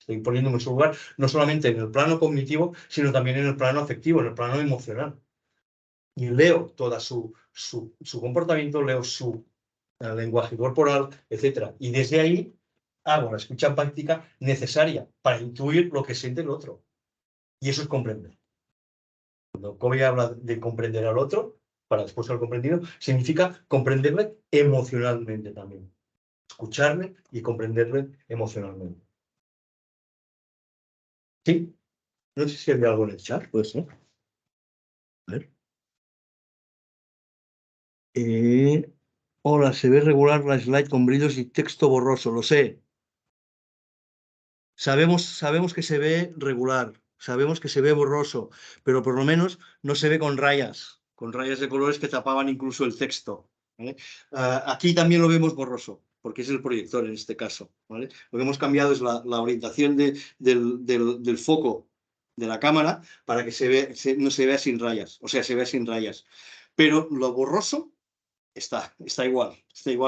Estoy poniéndome en su lugar, no solamente en el plano cognitivo, sino también en el plano afectivo, en el plano emocional. Y leo todo su comportamiento, leo su lenguaje corporal, etc. Y desde ahí hago la escucha empática necesaria para intuir lo que siente el otro. Y eso es comprender. Cuando Covey habla de comprender al otro, para después ser comprendido, significa comprenderle emocionalmente también. Escucharle y comprenderle emocionalmente. Sí, no sé si hay algo en el chat, puede ser. A ver. Hola, se ve regular la slide con brillos y texto borroso, lo sé. Sabemos que se ve regular, sabemos que se ve borroso, pero por lo menos no se ve con rayas de colores que tapaban incluso el texto. ¿Vale? Aquí también lo vemos borroso, porque es el proyector en este caso. ¿Vale? Lo que hemos cambiado es la orientación del foco de la cámara para que no se vea sin rayas, o sea, se vea sin rayas. Pero lo borroso está igual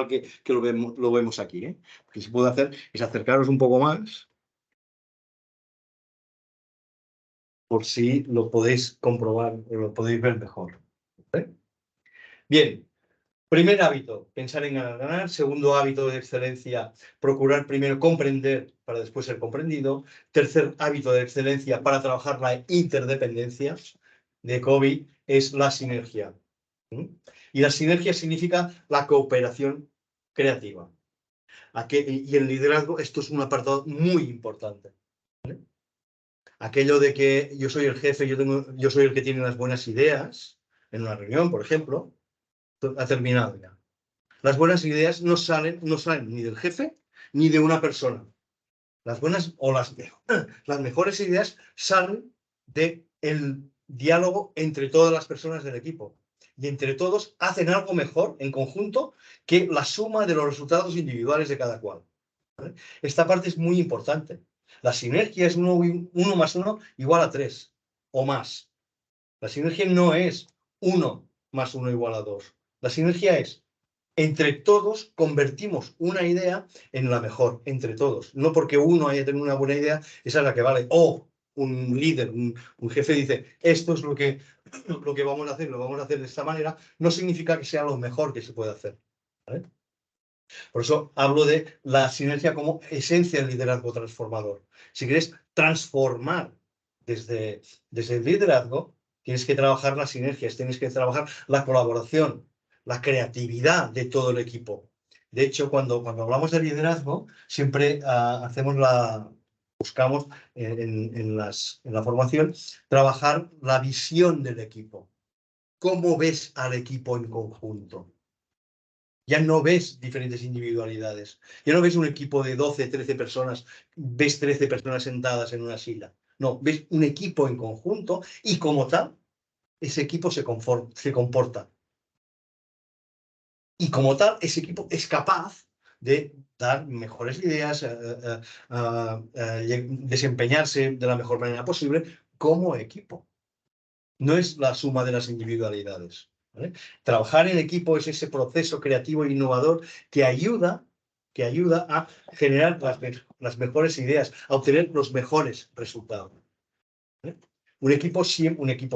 que lo vemos aquí. Lo que se puede hacer es acercaros un poco más, por si lo podéis comprobar o lo podéis ver mejor. ¿Vale? Bien, primer hábito, pensar en ganar. Segundo hábito de excelencia, procurar primero comprender para después ser comprendido. Tercer hábito de excelencia para trabajar la interdependencia de Covey es la sinergia. Y la sinergia significa la cooperación creativa. Y el liderazgo, esto es un apartado muy importante. ¿Vale? Aquello de que yo soy el jefe, yo soy el que tiene las buenas ideas, en una reunión, por ejemplo, ha terminado ya. Las buenas ideas no salen ni del jefe ni de una persona. Las buenas o las mejores ideas salen del diálogo entre todas las personas del equipo. Y entre todos hacen algo mejor en conjunto que la suma de los resultados individuales de cada cual. ¿Vale? Esta parte es muy importante. La sinergia es 1 más 1 igual a 3 o más. La sinergia no es 1 más 1 igual a 2. La sinergia es, entre todos convertimos una idea en la mejor, entre todos. No porque uno haya tenido una buena idea, esa es la que vale. O un líder, un jefe dice, esto es lo que vamos a hacer, lo vamos a hacer de esta manera, no significa que sea lo mejor que se puede hacer. ¿Vale? Por eso hablo de la sinergia como esencia del liderazgo transformador. Si quieres transformar desde el liderazgo, tienes que trabajar las sinergias, tienes que trabajar la colaboración, la creatividad de todo el equipo. De hecho, cuando hablamos de liderazgo, siempre buscamos en la formación trabajar la visión del equipo. ¿Cómo ves al equipo en conjunto? Ya no ves diferentes individualidades. Ya no ves un equipo de 12, 13 personas, ves 13 personas sentadas en una silla. No, ves un equipo en conjunto y como tal, ese equipo se comporta. Y como tal, ese equipo es capaz de dar mejores ideas, desempeñarse de la mejor manera posible como equipo. No es la suma de las individualidades, ¿vale? Trabajar en equipo es ese proceso creativo e innovador que ayuda a generar las mejores ideas, a obtener los mejores resultados, ¿vale? Un equipo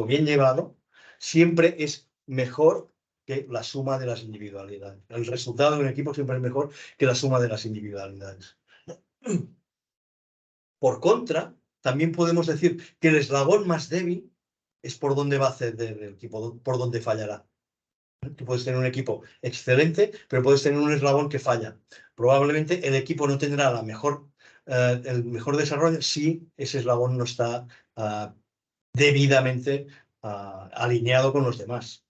bien llevado siempre es mejor que la suma de las individualidades. El resultado de un equipo siempre es mejor que la suma de las individualidades. Por contra, también podemos decir que el eslabón más débil es por donde va a ceder el equipo, por donde fallará. Tú puedes tener un equipo excelente, pero puedes tener un eslabón que falla. Probablemente el equipo no tendrá el mejor desarrollo si ese eslabón no está debidamente alineado con los demás,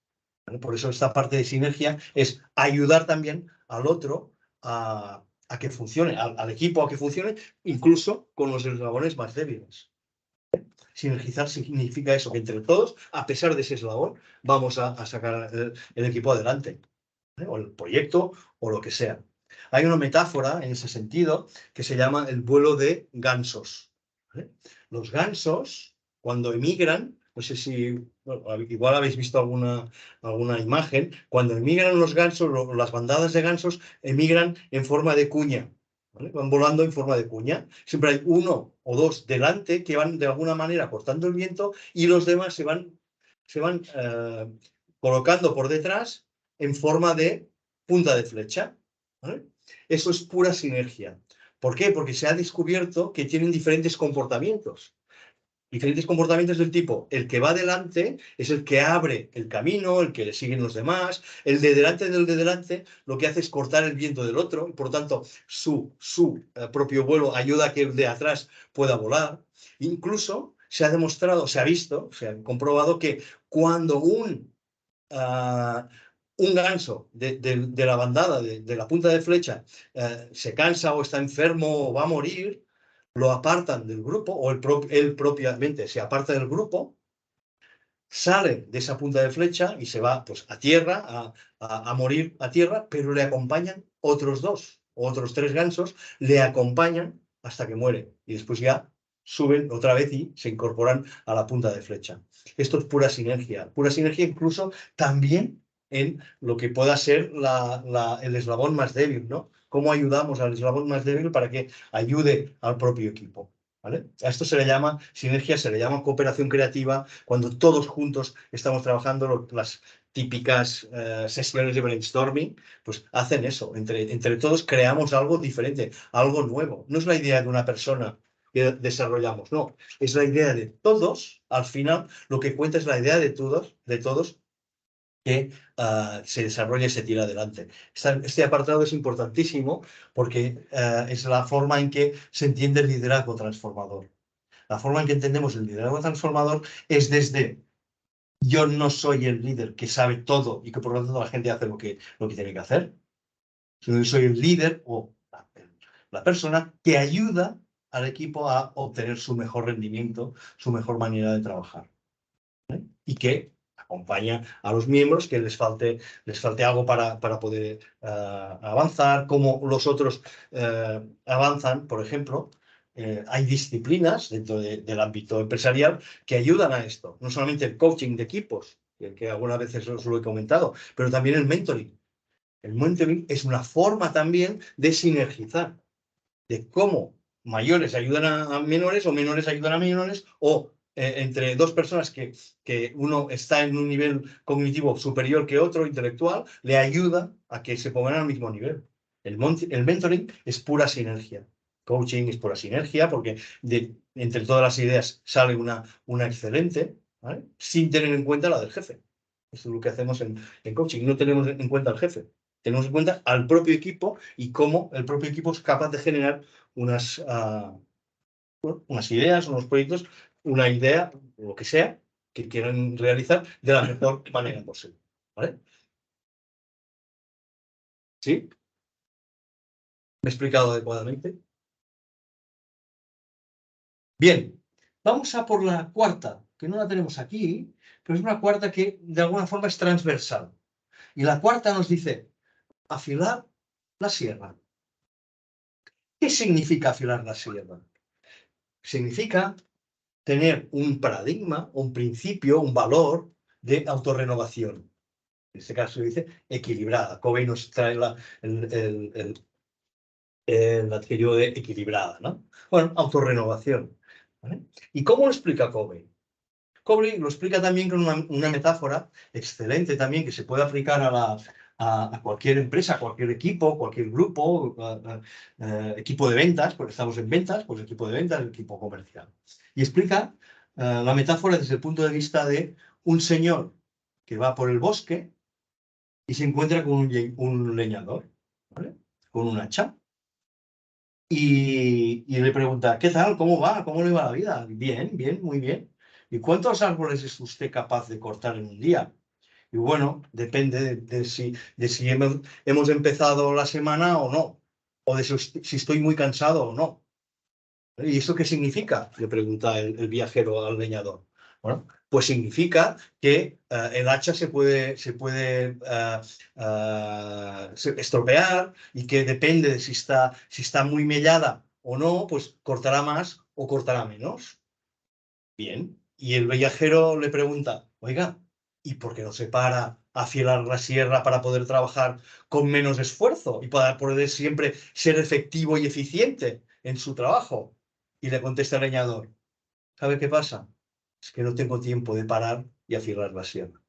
¿vale? Por eso esta parte de sinergia es ayudar también al otro a que funcione, al equipo a que funcione, incluso con los eslabones más débiles. Sinergizar significa eso, que entre todos, a pesar de ese eslabón, vamos a sacar el equipo adelante, ¿eh? O el proyecto o lo que sea. Hay una metáfora en ese sentido que se llama el vuelo de gansos, ¿vale? Los gansos, cuando emigran, no sé si, bueno, igual habéis visto alguna imagen, cuando emigran los gansos, las bandadas de gansos emigran en forma de cuña, ¿vale? Van volando en forma de cuña. Siempre hay uno o dos delante que van de alguna manera cortando el viento y los demás se van colocando por detrás en forma de punta de flecha, ¿vale? Eso es pura sinergia. ¿Por qué? Porque se ha descubierto que tienen diferentes comportamientos. Diferentes comportamientos del tipo, el que va delante es el que abre el camino, el que le siguen los demás, el de delante del de delante lo que hace es cortar el viento del otro, y por tanto su propio vuelo ayuda a que el de atrás pueda volar. Incluso se ha demostrado, se ha visto, se ha comprobado que cuando un ganso de la bandada, de la punta de flecha, se cansa o está enfermo o va a morir, lo apartan del grupo, o él propiamente se aparta del grupo, sale de esa punta de flecha y se va pues, a tierra, a morir a tierra, pero le acompañan otros dos, otros tres gansos, le acompañan hasta que muere. Y después ya suben otra vez y se incorporan a la punta de flecha. Esto es pura sinergia incluso también en lo que pueda ser el eslabón más débil, ¿no? ¿Cómo ayudamos al eslabón más débil para que ayude al propio equipo? ¿Vale? A esto se le llama sinergia, se le llama cooperación creativa, cuando todos juntos estamos trabajando. Las típicas sesiones de brainstorming, pues hacen eso. Entre todos creamos algo diferente, algo nuevo. No es la idea de una persona que desarrollamos, no. Es la idea de todos. Al final, lo que cuenta es la idea de todos que se desarrolle y se tira adelante. Este apartado es importantísimo porque es la forma en que se entiende el liderazgo transformador. La forma en que entendemos el liderazgo transformador es desde yo no soy el líder que sabe todo y que por lo tanto la gente hace lo que tiene que hacer, sino yo soy el líder o la persona que ayuda al equipo a obtener su mejor rendimiento, su mejor manera de trabajar, ¿eh? Y que acompaña a los miembros que les falte algo para poder avanzar, como los otros avanzan, por ejemplo. Hay disciplinas dentro del ámbito empresarial que ayudan a esto. No solamente el coaching de equipos, que algunas veces os lo he comentado, pero también el mentoring. El mentoring es una forma también de sinergizar, de cómo mayores ayudan a menores o menores ayudan a menores, o entre dos personas que uno está en un nivel cognitivo superior que otro, intelectual, le ayuda a que se pongan al mismo nivel. El mentoring es pura sinergia. Coaching es pura sinergia porque entre todas las ideas sale una excelente, ¿vale? Sin tener en cuenta la del jefe. Eso es lo que hacemos en coaching. No tenemos en cuenta al jefe. tenemos en cuenta al propio equipo y cómo el propio equipo es capaz de generar unas ideas, unos proyectos, una idea, lo que sea, que quieran realizar de la mejor manera posible. ¿Vale? ¿Sí? ¿Me he explicado adecuadamente? Bien, vamos a por la cuarta, que no la tenemos aquí, pero es una cuarta que de alguna forma es transversal. Y la cuarta nos dice, afilar la sierra. ¿Qué significa afilar la sierra? Significa tener un paradigma, un principio, un valor de autorrenovación. En este caso dice equilibrada. Covey nos trae el adjetivo de equilibrada, ¿no? Bueno, autorrenovación. ¿Vale? ¿Y cómo lo explica Covey? Covey lo explica también con una metáfora excelente también que se puede aplicar a cualquier empresa, a cualquier equipo, cualquier grupo, equipo de ventas, porque estamos en ventas, pues equipo de ventas, equipo comercial. Y explica la metáfora desde el punto de vista de un señor que va por el bosque y se encuentra con un leñador, ¿vale? Con un hacha. Y le pregunta, ¿qué tal? ¿Cómo va? ¿Cómo le va la vida? Bien, bien, muy bien. ¿Y cuántos árboles es usted capaz de cortar en un día? Y bueno, depende de si hemos empezado la semana o no, o de si estoy muy cansado o no. ¿Y eso qué significa? Le pregunta el viajero al leñador. Bueno, pues significa que el hacha se puede estropear y que depende de si está muy mellada o no, pues cortará más o cortará menos. Bien. Y el viajero le pregunta, oiga, ¿y por qué no se para a afilar la sierra para poder trabajar con menos esfuerzo y para poder siempre ser efectivo y eficiente en su trabajo? Y le contesta el leñador, ¿sabe qué pasa? Es que no tengo tiempo de parar y afilar la sierra.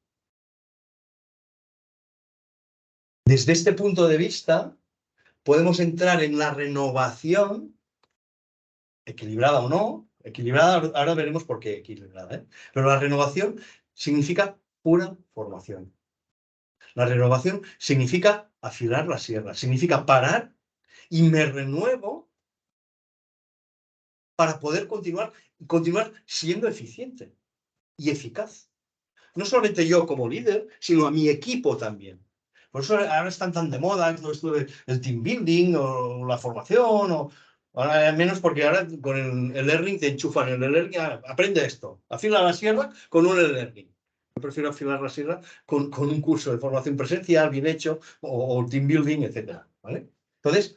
Desde este punto de vista, podemos entrar en la renovación, equilibrada o no, equilibrada, ahora veremos por qué equilibrada, ¿eh? Pero la renovación significa pura formación. La renovación significa afilar la sierra, significa parar y me renuevo para poder continuar siendo eficiente y eficaz. No solamente yo como líder, sino a mi equipo también. Por eso ahora están tan de moda todo esto del team building o la formación, o ahora menos porque ahora con el learning te enchufan el learning, aprende esto, afila la sierra con un learning. Yo prefiero afilar la sierra con un curso de formación presencial bien hecho o team building, etc. ¿Vale? Entonces,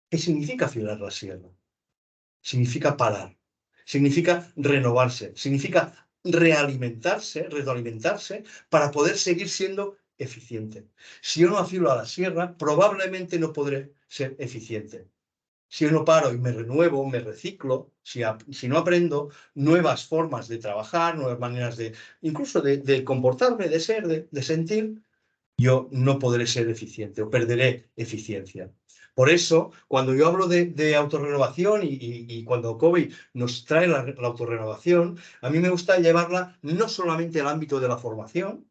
¿qué significa afilar la sierra? Significa parar, significa renovarse, significa retroalimentarse para poder seguir siendo eficiente. Si yo no afilo a la sierra, probablemente no podré ser eficiente. Si yo no paro y me renuevo, me reciclo, si no aprendo nuevas formas de trabajar, nuevas maneras incluso de comportarme, de ser, de sentir, yo no podré ser eficiente o perderé eficiencia. Por eso, cuando yo hablo de autorrenovación y cuando Covey nos trae la autorrenovación, a mí me gusta llevarla no solamente al ámbito de la formación,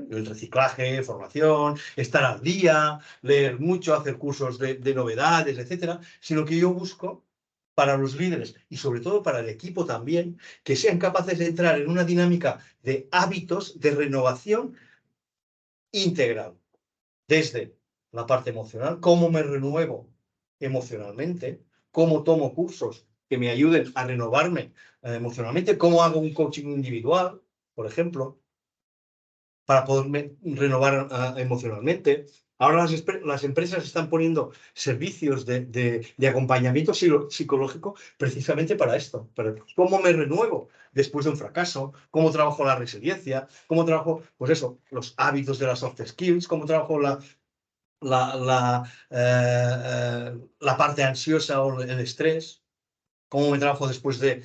el reciclaje, formación, estar al día, leer mucho, hacer cursos de novedades, etcétera, sino que yo busco para los líderes y sobre todo para el equipo también, que sean capaces de entrar en una dinámica de hábitos de renovación integral, desde la parte emocional, cómo me renuevo emocionalmente, cómo tomo cursos que me ayuden a renovarme emocionalmente, cómo hago un coaching individual, por ejemplo, para poderme renovar emocionalmente. Ahora las empresas están poniendo servicios de acompañamiento psicológico precisamente para esto, para cómo me renuevo después de un fracaso, cómo trabajo la resiliencia, cómo trabajo, pues eso, los hábitos de las soft skills, cómo trabajo la parte ansiosa o el estrés, cómo me trabajo después de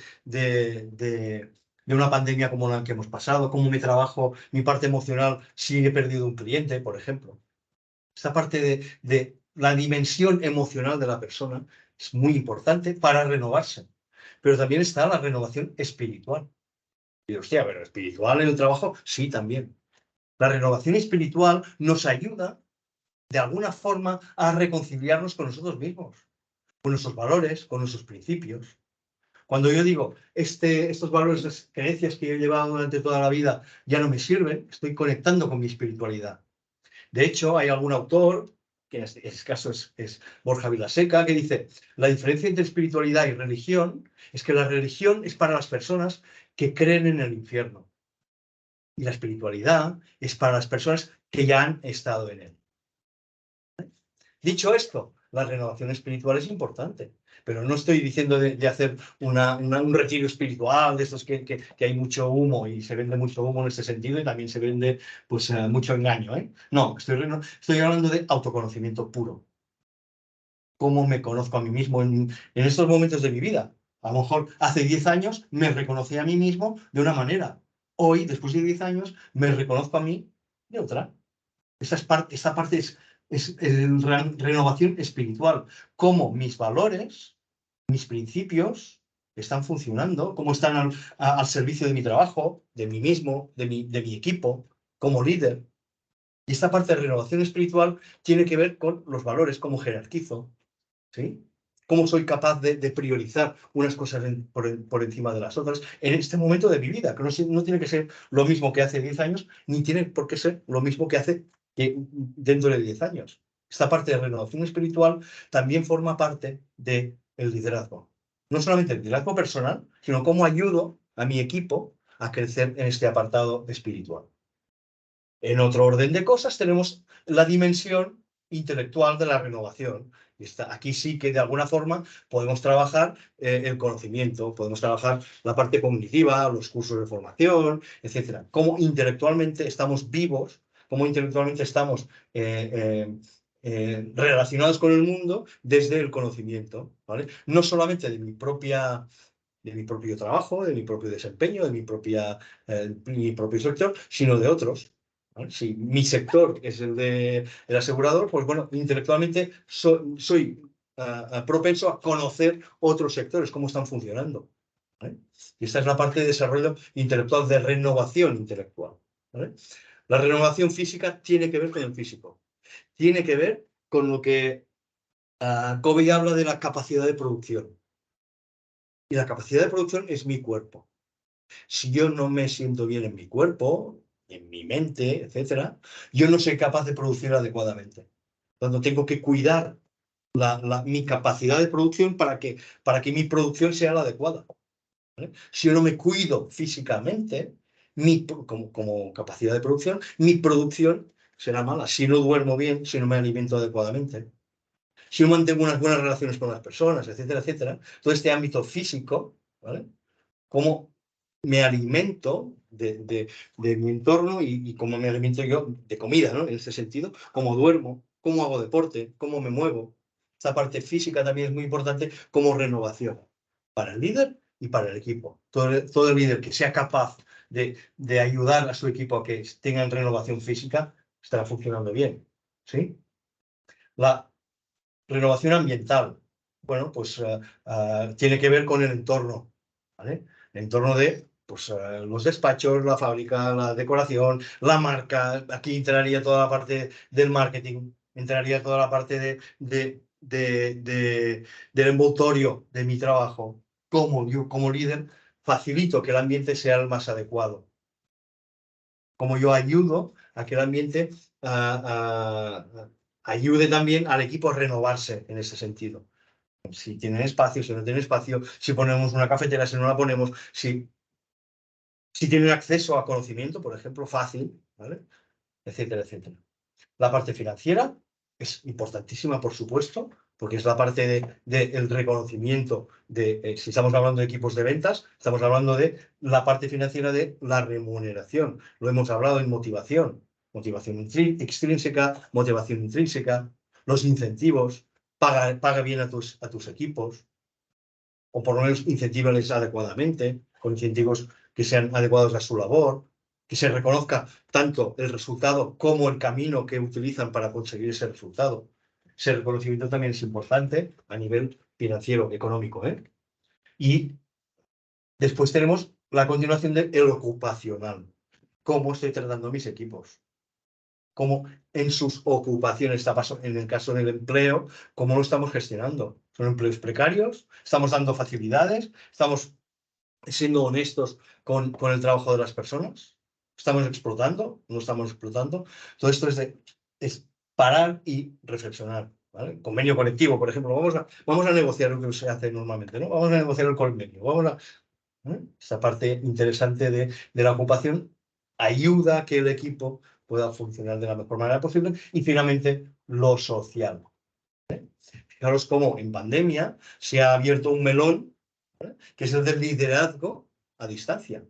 una pandemia como la que hemos pasado, cómo me trabajo mi parte emocional si he perdido un cliente, por ejemplo. Esta parte de la dimensión emocional de la persona es muy importante para renovarse. Pero también está la renovación espiritual. Y hostia, pero espiritual en el trabajo, sí, también. La renovación espiritual nos ayuda de alguna forma, a reconciliarnos con nosotros mismos, con nuestros valores, con nuestros principios. Cuando yo digo, estos valores, las creencias que yo he llevado durante toda la vida ya no me sirven, estoy conectando con mi espiritualidad. De hecho, hay algún autor, que en este caso es Borja Vilaseca, que dice, la diferencia entre espiritualidad y religión es que la religión es para las personas que creen en el infierno. Y la espiritualidad es para las personas que ya han estado en él. Dicho esto, la renovación espiritual es importante, pero no estoy diciendo de hacer un retiro espiritual, de estos que hay mucho humo y se vende mucho humo en este sentido y también se vende pues, mucho engaño. No, estoy hablando de autoconocimiento puro. ¿Cómo me conozco a mí mismo en estos momentos de mi vida? A lo mejor hace 10 años me reconocí a mí mismo de una manera. Hoy, después de 10 años, me reconozco a mí de otra. Esta parte es renovación espiritual. Cómo mis valores, mis principios están funcionando, cómo están al servicio de mi trabajo, de mí mismo, de mi equipo, como líder. Y esta parte de renovación espiritual tiene que ver con los valores, cómo jerarquizo, ¿sí? Cómo soy capaz de priorizar unas cosas por encima de las otras en este momento de mi vida, que no tiene que ser lo mismo que hace 10 años, ni tiene por qué ser lo mismo que hace dentro de 10 años. Esta parte de renovación espiritual también forma parte del liderazgo. No solamente el liderazgo personal, sino cómo ayudo a mi equipo a crecer en este apartado espiritual. En otro orden de cosas tenemos la dimensión intelectual de la renovación. Aquí sí que de alguna forma podemos trabajar el conocimiento, podemos trabajar la parte cognitiva, los cursos de formación, etcétera. Cómo intelectualmente estamos vivos, cómo intelectualmente estamos relacionados con el mundo desde el conocimiento, ¿vale? No solamente de mi propio trabajo, de mi propio desempeño, de mi propio sector, sino de otros. Si mi sector es el asegurador, pues bueno, intelectualmente soy propenso a conocer otros sectores, cómo están funcionando. ¿Vale? Y esta es la parte de desarrollo intelectual, de renovación intelectual. ¿Vale? La renovación física tiene que ver con el físico. Tiene que ver con lo que Covey habla de la capacidad de producción. Y la capacidad de producción es mi cuerpo. Si yo no me siento bien en mi cuerpo, en mi mente, etcétera, yo no soy capaz de producir adecuadamente. Cuando tengo que cuidar mi capacidad de producción para que mi producción sea la adecuada. ¿Vale? Si yo no me cuido físicamente, como capacidad de producción, mi producción será mala. Si no duermo bien, si no me alimento adecuadamente, si no mantengo unas buenas relaciones con las personas, etcétera, etcétera. Todo este ámbito físico, ¿vale? Cómo me alimento de mi entorno y cómo me alimento yo de comida, ¿no? En ese sentido, cómo duermo, cómo hago deporte, cómo me muevo. Esta parte física también es muy importante como renovación para el líder y para el equipo. Todo el líder que sea capaz de ayudar a su equipo a que tengan renovación física estará funcionando bien. ¿Sí? La renovación ambiental, bueno, pues tiene que ver con el entorno, ¿vale? El entorno de pues, los despachos, la fábrica, la decoración, la marca. Aquí entraría toda la parte del marketing, entraría toda la parte del envoltorio de mi trabajo. Yo, como líder, facilito que el ambiente sea el más adecuado. Como yo ayudo a que el ambiente ayude también al equipo a renovarse en ese sentido. Si tienen espacio, si no tienen espacio, si ponemos una cafetera, si no la ponemos, si tienen acceso a conocimiento, por ejemplo, fácil, ¿vale? Etcétera, etcétera. La parte financiera es importantísima, por supuesto, porque es la parte del reconocimiento si estamos hablando de equipos de ventas, estamos hablando de la parte financiera de la remuneración. Lo hemos hablado en motivación extrínseca, motivación intrínseca, los incentivos, paga bien a tus equipos, o por lo menos incentivarles adecuadamente, con incentivos que sean adecuados a su labor, que se reconozca tanto el resultado como el camino que utilizan para conseguir ese resultado. Ese reconocimiento también es importante a nivel financiero, económico. Y después tenemos la continuación del ocupacional. ¿Cómo estoy tratando a mis equipos? cómo en sus ocupaciones, en el caso del empleo, cómo lo estamos gestionando. ¿Son empleos precarios? ¿Estamos dando facilidades? ¿Estamos siendo honestos con el trabajo de las personas? ¿Estamos explotando? ¿No estamos explotando? Todo esto es parar y reflexionar. ¿Vale? Convenio colectivo, por ejemplo. Vamos a negociar lo que se hace normalmente, ¿no? Vamos a negociar el convenio. Esta parte interesante de la ocupación ayuda a que el equipo pueda funcionar de la mejor manera posible. Y finalmente, lo social. Fijaros cómo en pandemia se ha abierto un melón, ¿vale?, que es el del liderazgo a distancia.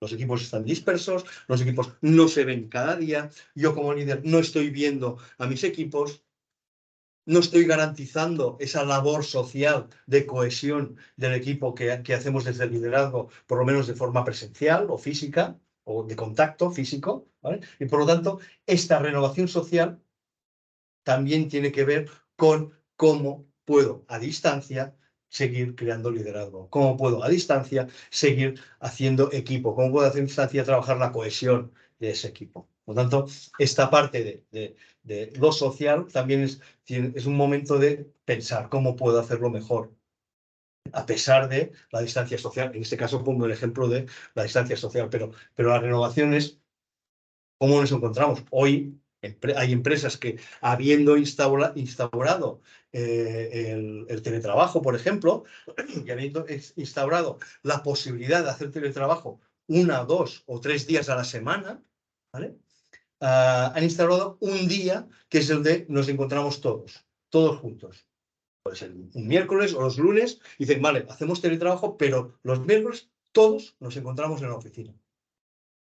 Los equipos están dispersos, los equipos no se ven cada día. Yo como líder no estoy viendo a mis equipos, no estoy garantizando esa labor social de cohesión del equipo que hacemos desde el liderazgo, por lo menos de forma presencial o física, o de contacto físico, ¿vale? Y por lo tanto, esta renovación social también tiene que ver con cómo puedo a distancia seguir creando liderazgo, cómo puedo a distancia seguir haciendo equipo, cómo puedo a distancia trabajar la cohesión de ese equipo. Por lo tanto, esta parte de lo social también es un momento de pensar cómo puedo hacerlo mejor, a pesar de la distancia social. En este caso pongo el ejemplo de la distancia social, pero la renovación es cómo nos encontramos. Hoy hay empresas que, habiendo instaurado el teletrabajo, por ejemplo, y habiendo instaurado la posibilidad de hacer teletrabajo 1, 2 o 3 días a la semana, ¿vale?, han instaurado un día que es el de nos encontramos todos juntos. Puede ser un miércoles o los lunes, y dicen, vale, hacemos teletrabajo, pero los miércoles todos nos encontramos en la oficina.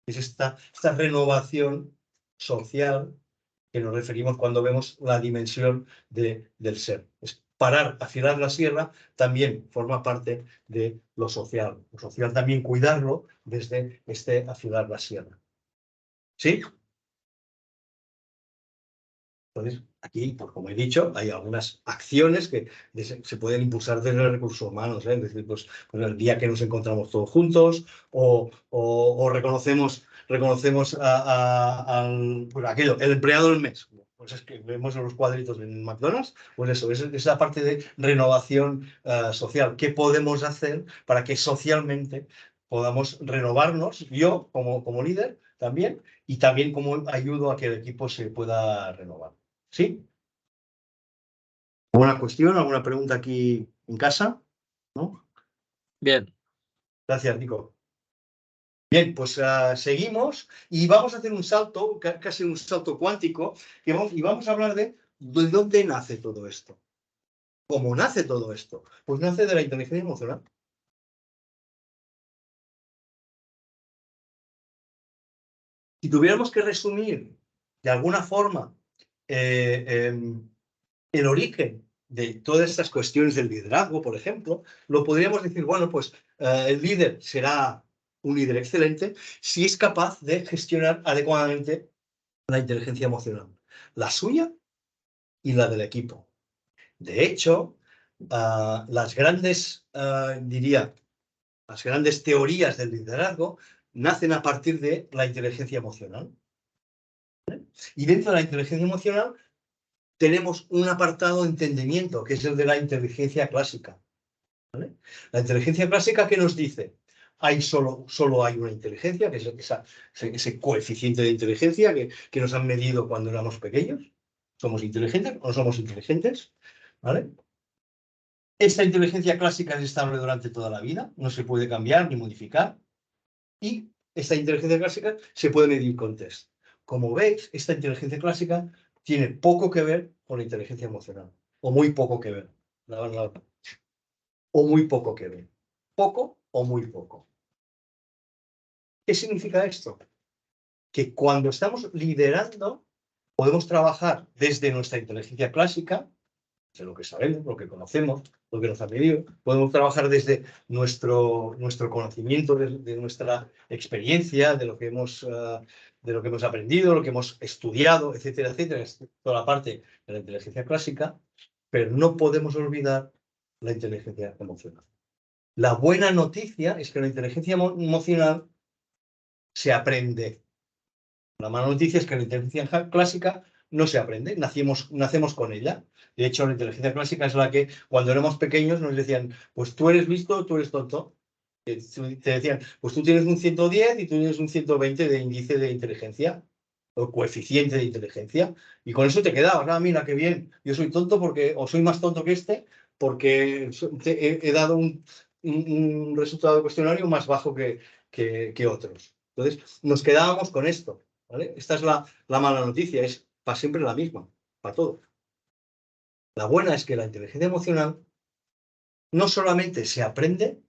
Es esta renovación social que nos referimos cuando vemos la dimensión del ser. Es parar, afilar la sierra, también forma parte de lo social. Lo social también cuidarlo desde afilar la sierra. ¿Sí? Entonces, aquí, pues como he dicho, hay algunas acciones que se pueden impulsar desde los recursos humanos, ¿eh? Es decir, pues el día que nos encontramos todos juntos o reconocemos pues aquello, el empleado del mes. Pues es que vemos en los cuadritos en McDonald's, pues eso, es esa parte de renovación social. ¿Qué podemos hacer para que socialmente podamos renovarnos? Yo, como líder, también, y también como ayudo a que el equipo se pueda renovar. ¿Sí? ¿Alguna cuestión, alguna pregunta aquí en casa? ¿No? Bien. Gracias, Nico. Bien, pues seguimos y vamos a hacer un salto, casi un salto cuántico, y vamos a hablar de dónde nace todo esto. ¿Cómo nace todo esto? Pues nace de la inteligencia emocional. Si tuviéramos que resumir de alguna forma el origen de todas estas cuestiones del liderazgo, por ejemplo, lo podríamos decir, bueno, pues el líder será un líder excelente si es capaz de gestionar adecuadamente la inteligencia emocional, la suya y la del equipo. De hecho, las grandes teorías del liderazgo nacen a partir de la inteligencia emocional. ¿Vale? Y dentro de la inteligencia emocional tenemos un apartado de entendimiento, que es el de la inteligencia clásica. ¿Vale? La inteligencia clásica, ¿qué nos dice? Solo hay una inteligencia, que es ese coeficiente de inteligencia que nos han medido cuando éramos pequeños. ¿Somos inteligentes o no somos inteligentes? ¿Vale? Esta inteligencia clásica es estable durante toda la vida, no se puede cambiar ni modificar. Y esta inteligencia clásica se puede medir con test. Como veis, esta inteligencia clásica tiene poco que ver con la inteligencia emocional, o muy poco que ver. O muy poco que ver. Poco o muy poco. ¿Qué significa esto? Que cuando estamos liderando, podemos trabajar desde nuestra inteligencia clásica, de lo que sabemos, lo que conocemos, lo que nos ha medido. Podemos trabajar desde nuestro conocimiento, de nuestra experiencia, de lo que hemos aprendido, lo que hemos estudiado, etcétera, etcétera. Es toda la parte de la inteligencia clásica, pero no podemos olvidar la inteligencia emocional. La buena noticia es que la inteligencia emocional se aprende. La mala noticia es que la inteligencia clásica no se aprende, nacemos con ella. De hecho, la inteligencia clásica es la que cuando éramos pequeños nos decían, pues tú eres listo, tú eres tonto. Te decían, pues tú tienes un 110 y tú tienes un 120 de índice de inteligencia o coeficiente de inteligencia, y con eso te quedabas. Ah, mira, qué bien, yo soy tonto o soy más tonto que este porque he dado un resultado de cuestionario más bajo que otros. Entonces, nos quedábamos con esto, ¿vale? Esta es la mala noticia, es para siempre la misma, para todo. La buena es que la inteligencia emocional no solamente se aprende,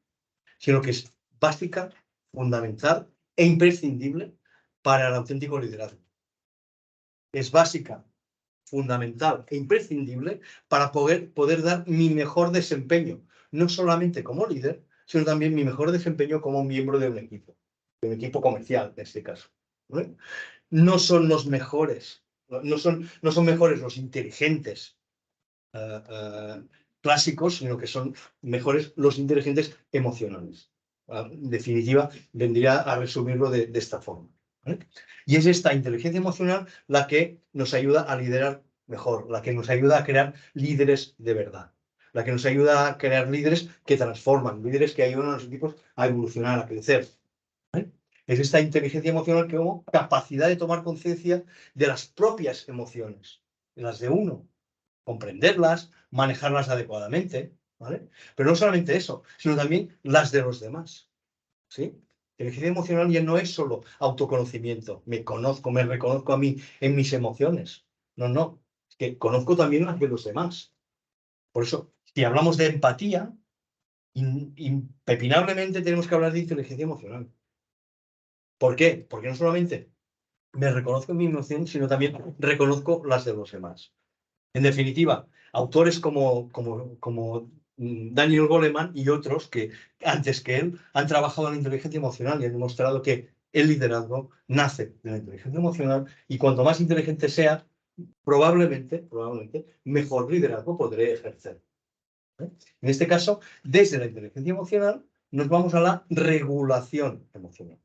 sino que es básica, fundamental e imprescindible para el auténtico liderazgo. Es básica, fundamental e imprescindible para poder dar mi mejor desempeño, no solamente como líder, sino también mi mejor desempeño como miembro de un equipo comercial en este caso. ¿Vale? No son los mejores, no son mejores los inteligentes clásicos, sino que son mejores los inteligentes emocionales. En definitiva, vendría a resumirlo de esta forma. ¿Vale? Y es esta inteligencia emocional la que nos ayuda a liderar mejor, la que nos ayuda a crear líderes de verdad, la que nos ayuda a crear líderes que transforman, líderes que ayudan a los equipos a evolucionar, a crecer. ¿Vale? Es esta inteligencia emocional que como capacidad de tomar conciencia de las propias emociones, de las de uno, comprenderlas, manejarlas adecuadamente, ¿vale? Pero no solamente eso, sino también las de los demás, ¿sí? Inteligencia emocional ya no es solo autoconocimiento, me conozco, me reconozco a mí en mis emociones. No, es que conozco también las de los demás. Por eso, si hablamos de empatía, impepinablemente tenemos que hablar de inteligencia emocional. ¿Por qué? Porque no solamente me reconozco en mi emoción, sino también reconozco las de los demás. En definitiva, autores como Daniel Goleman y otros que antes que él han trabajado en la inteligencia emocional y han demostrado que el liderazgo nace de la inteligencia emocional, y cuanto más inteligente sea, probablemente mejor liderazgo podré ejercer. ¿Eh? En este caso, desde la inteligencia emocional nos vamos a la regulación emocional.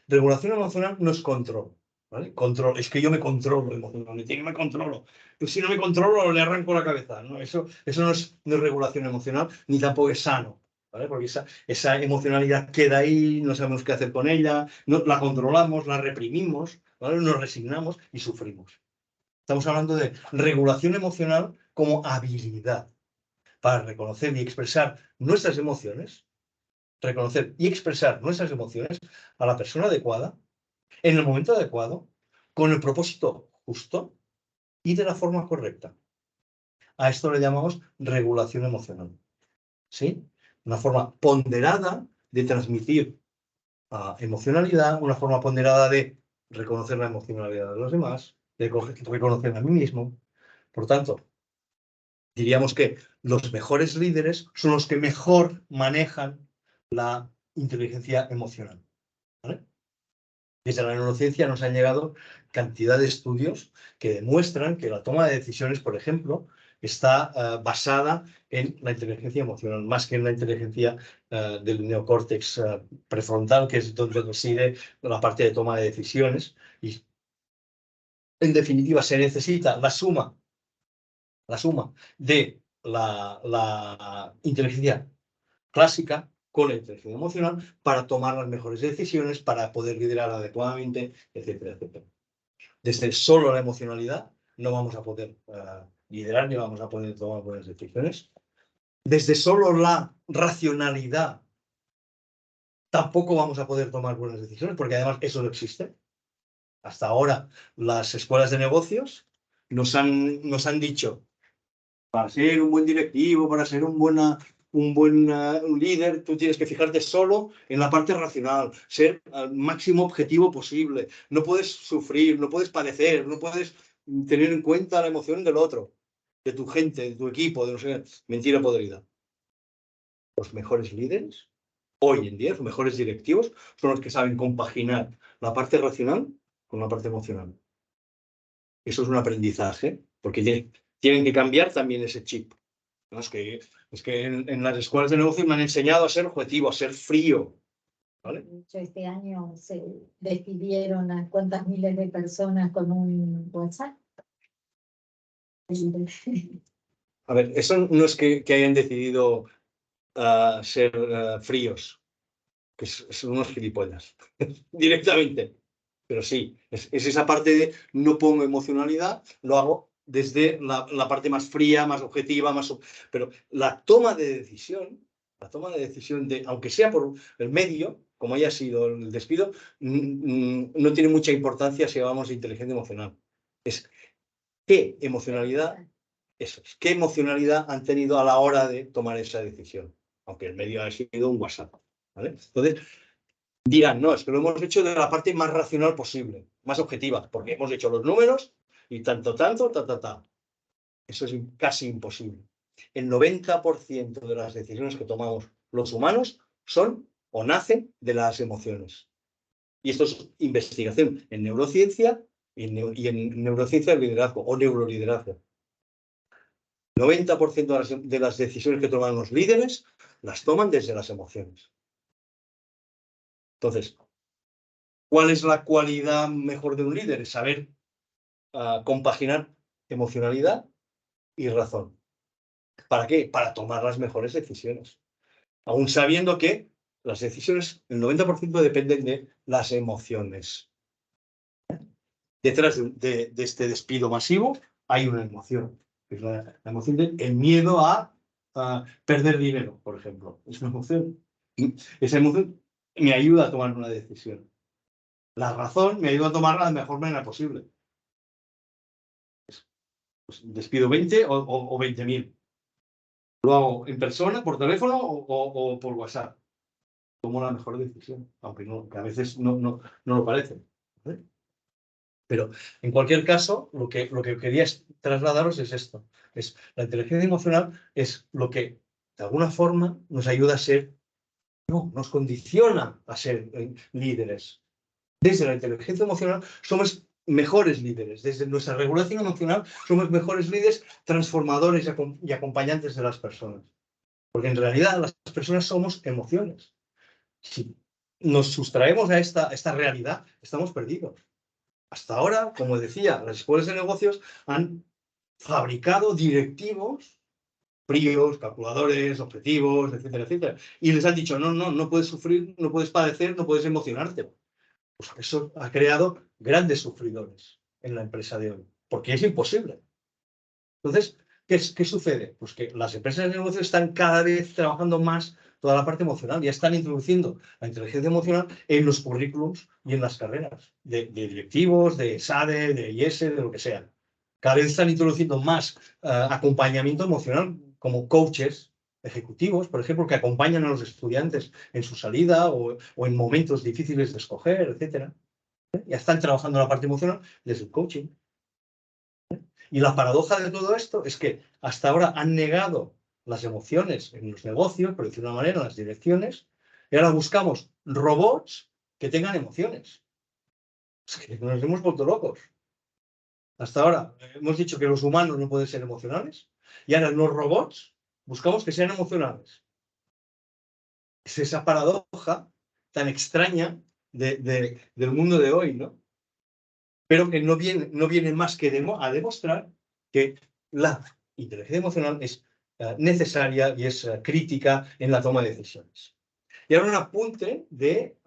Regulación emocional no es control. ¿Vale? Control, es que yo me controlo emocionalmente, yo me controlo. Pues si no me controlo, le arranco la cabeza, ¿no? Eso no es regulación emocional, ni tampoco es sano, ¿vale? Porque esa emocionalidad queda ahí, no sabemos qué hacer con ella, no, la controlamos, la reprimimos, ¿vale? Nos resignamos y sufrimos. Estamos hablando de regulación emocional como habilidad para reconocer y expresar nuestras emociones, reconocer y expresar nuestras emociones a la persona adecuada, en el momento adecuado, con el propósito justo y de la forma correcta. A esto le llamamos regulación emocional. ¿Sí? Una forma ponderada de transmitir emocionalidad, una forma ponderada de reconocer la emocionalidad de los demás, de reconocer a mí mismo. Por tanto, diríamos que los mejores líderes son los que mejor manejan la inteligencia emocional. ¿Vale? Desde la neurociencia nos han llegado cantidad de estudios que demuestran que la toma de decisiones, por ejemplo, está basada en la inteligencia emocional, más que en la inteligencia del neocórtex prefrontal, que es donde reside la parte de toma de decisiones. Y, en definitiva, se necesita la suma de la inteligencia clásica con la inteligencia emocional para tomar las mejores decisiones, para poder liderar adecuadamente, etcétera, etcétera. Desde solo la emocionalidad no vamos a poder liderar ni vamos a poder tomar buenas decisiones. Desde solo la racionalidad tampoco vamos a poder tomar buenas decisiones, porque además eso no existe. Hasta ahora las escuelas de negocios nos han dicho, para ser un buen directivo, para ser un buen líder, tú tienes que fijarte solo en la parte racional, ser al máximo objetivo posible. No puedes sufrir, no puedes padecer, no puedes tener en cuenta la emoción del otro, de tu gente, de tu equipo, de no sé, mentira podrida. Los mejores líderes, hoy en día, los mejores directivos, son los que saben compaginar la parte racional con la parte emocional. Eso es un aprendizaje, porque tienen que cambiar también ese chip. No, es que en las escuelas de negocio me han enseñado a ser objetivo, a ser frío. ¿vale? De hecho, este año se despidieron a cuántas miles de personas con un WhatsApp. A ver, eso no es que hayan decidido ser fríos, que son unos gilipollas, directamente. Pero sí, es esa parte de no pongo emocionalidad, lo hago desde la parte más fría, más objetiva, pero la toma de decisión, aunque sea por el medio, como haya sido el despido, no tiene mucha importancia si hablamos de inteligencia emocional. Es qué emocionalidad, qué emocionalidad han tenido a la hora de tomar esa decisión, aunque el medio ha sido un WhatsApp, ¿vale? Entonces, dirán, no, es que lo hemos hecho de la parte más racional posible, más objetiva, porque hemos hecho los números y tanto, ta. Eso es casi imposible. El 90% de las decisiones que tomamos los humanos son o nacen de las emociones. Y esto es investigación en neurociencia y en neurociencia del liderazgo o neuroliderazgo. 90% de las decisiones que toman los líderes las toman desde las emociones. Entonces, ¿cuál es la cualidad mejor de un líder? Es saber compaginar emocionalidad y razón. ¿Para qué? Para tomar las mejores decisiones. Aún sabiendo que las decisiones, el 90% dependen de las emociones. Detrás de este despido masivo hay una emoción. Que es la emoción del miedo a perder dinero, por ejemplo. Es una emoción. Y esa emoción me ayuda a tomar una decisión. La razón me ayuda a tomarla de la mejor manera posible. Pues despido 20 o 20.000. Lo hago en persona, por teléfono o por WhatsApp. Tomo la mejor decisión, aunque que a veces no lo parece. ¿Vale? Pero en cualquier caso, lo que quería trasladaros es esto. La inteligencia emocional es lo que de alguna forma nos ayuda a ser, nos condiciona a ser líderes. Desde la inteligencia emocional somos mejores líderes. Desde nuestra regulación emocional somos mejores líderes transformadores y acompañantes de las personas. Porque en realidad las personas somos emociones. Si nos sustraemos a esta realidad, estamos perdidos. Hasta ahora, como decía, las escuelas de negocios han fabricado directivos fríos, calculadores, objetivos, etcétera, etcétera. Y les han dicho, no puedes sufrir, no puedes padecer, no puedes emocionarte. Pues eso ha creado grandes sufridores en la empresa de hoy, porque es imposible. Entonces, ¿qué sucede? Pues que las empresas de negocios están cada vez trabajando más toda la parte emocional, ya están introduciendo la inteligencia emocional en los currículums y en las carreras de directivos, de SADE, de IES, de lo que sea. Cada vez están introduciendo más acompañamiento emocional como coaches ejecutivos, por ejemplo, que acompañan a los estudiantes en su salida o en momentos difíciles de escoger, etcétera. Ya están trabajando la parte emocional desde el coaching. Y la paradoja de todo esto es que hasta ahora han negado las emociones en los negocios, por decirlo de una manera, en las direcciones, y ahora buscamos robots que tengan emociones. Es que nos hemos vuelto locos. Hasta ahora hemos dicho que los humanos no pueden ser emocionales, y ahora los robots buscamos que sean emocionales. Es esa paradoja tan extraña del mundo de hoy, ¿no? Pero que no viene más que a demostrar que la inteligencia emocional es necesaria y es crítica en la toma de decisiones. Y ahora un apunte de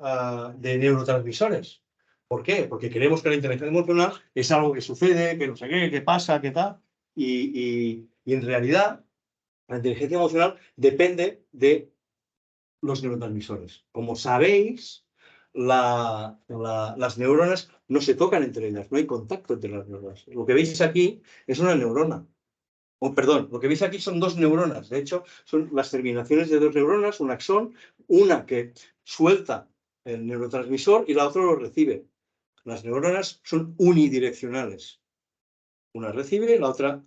neurotransmisores. ¿Por qué? Porque creemos que la inteligencia emocional es algo que sucede, que no sé qué, que pasa, que tal. Y en realidad, la inteligencia emocional depende de los neurotransmisores. Como sabéis, las neuronas no se tocan entre ellas, no hay contacto entre las neuronas. Lo que veis aquí es una neurona. Perdón, lo que veis aquí son dos neuronas. De hecho, son las terminaciones de dos neuronas, un axón, una que suelta el neurotransmisor y la otra lo recibe. Las neuronas son unidireccionales. Una recibe, la otra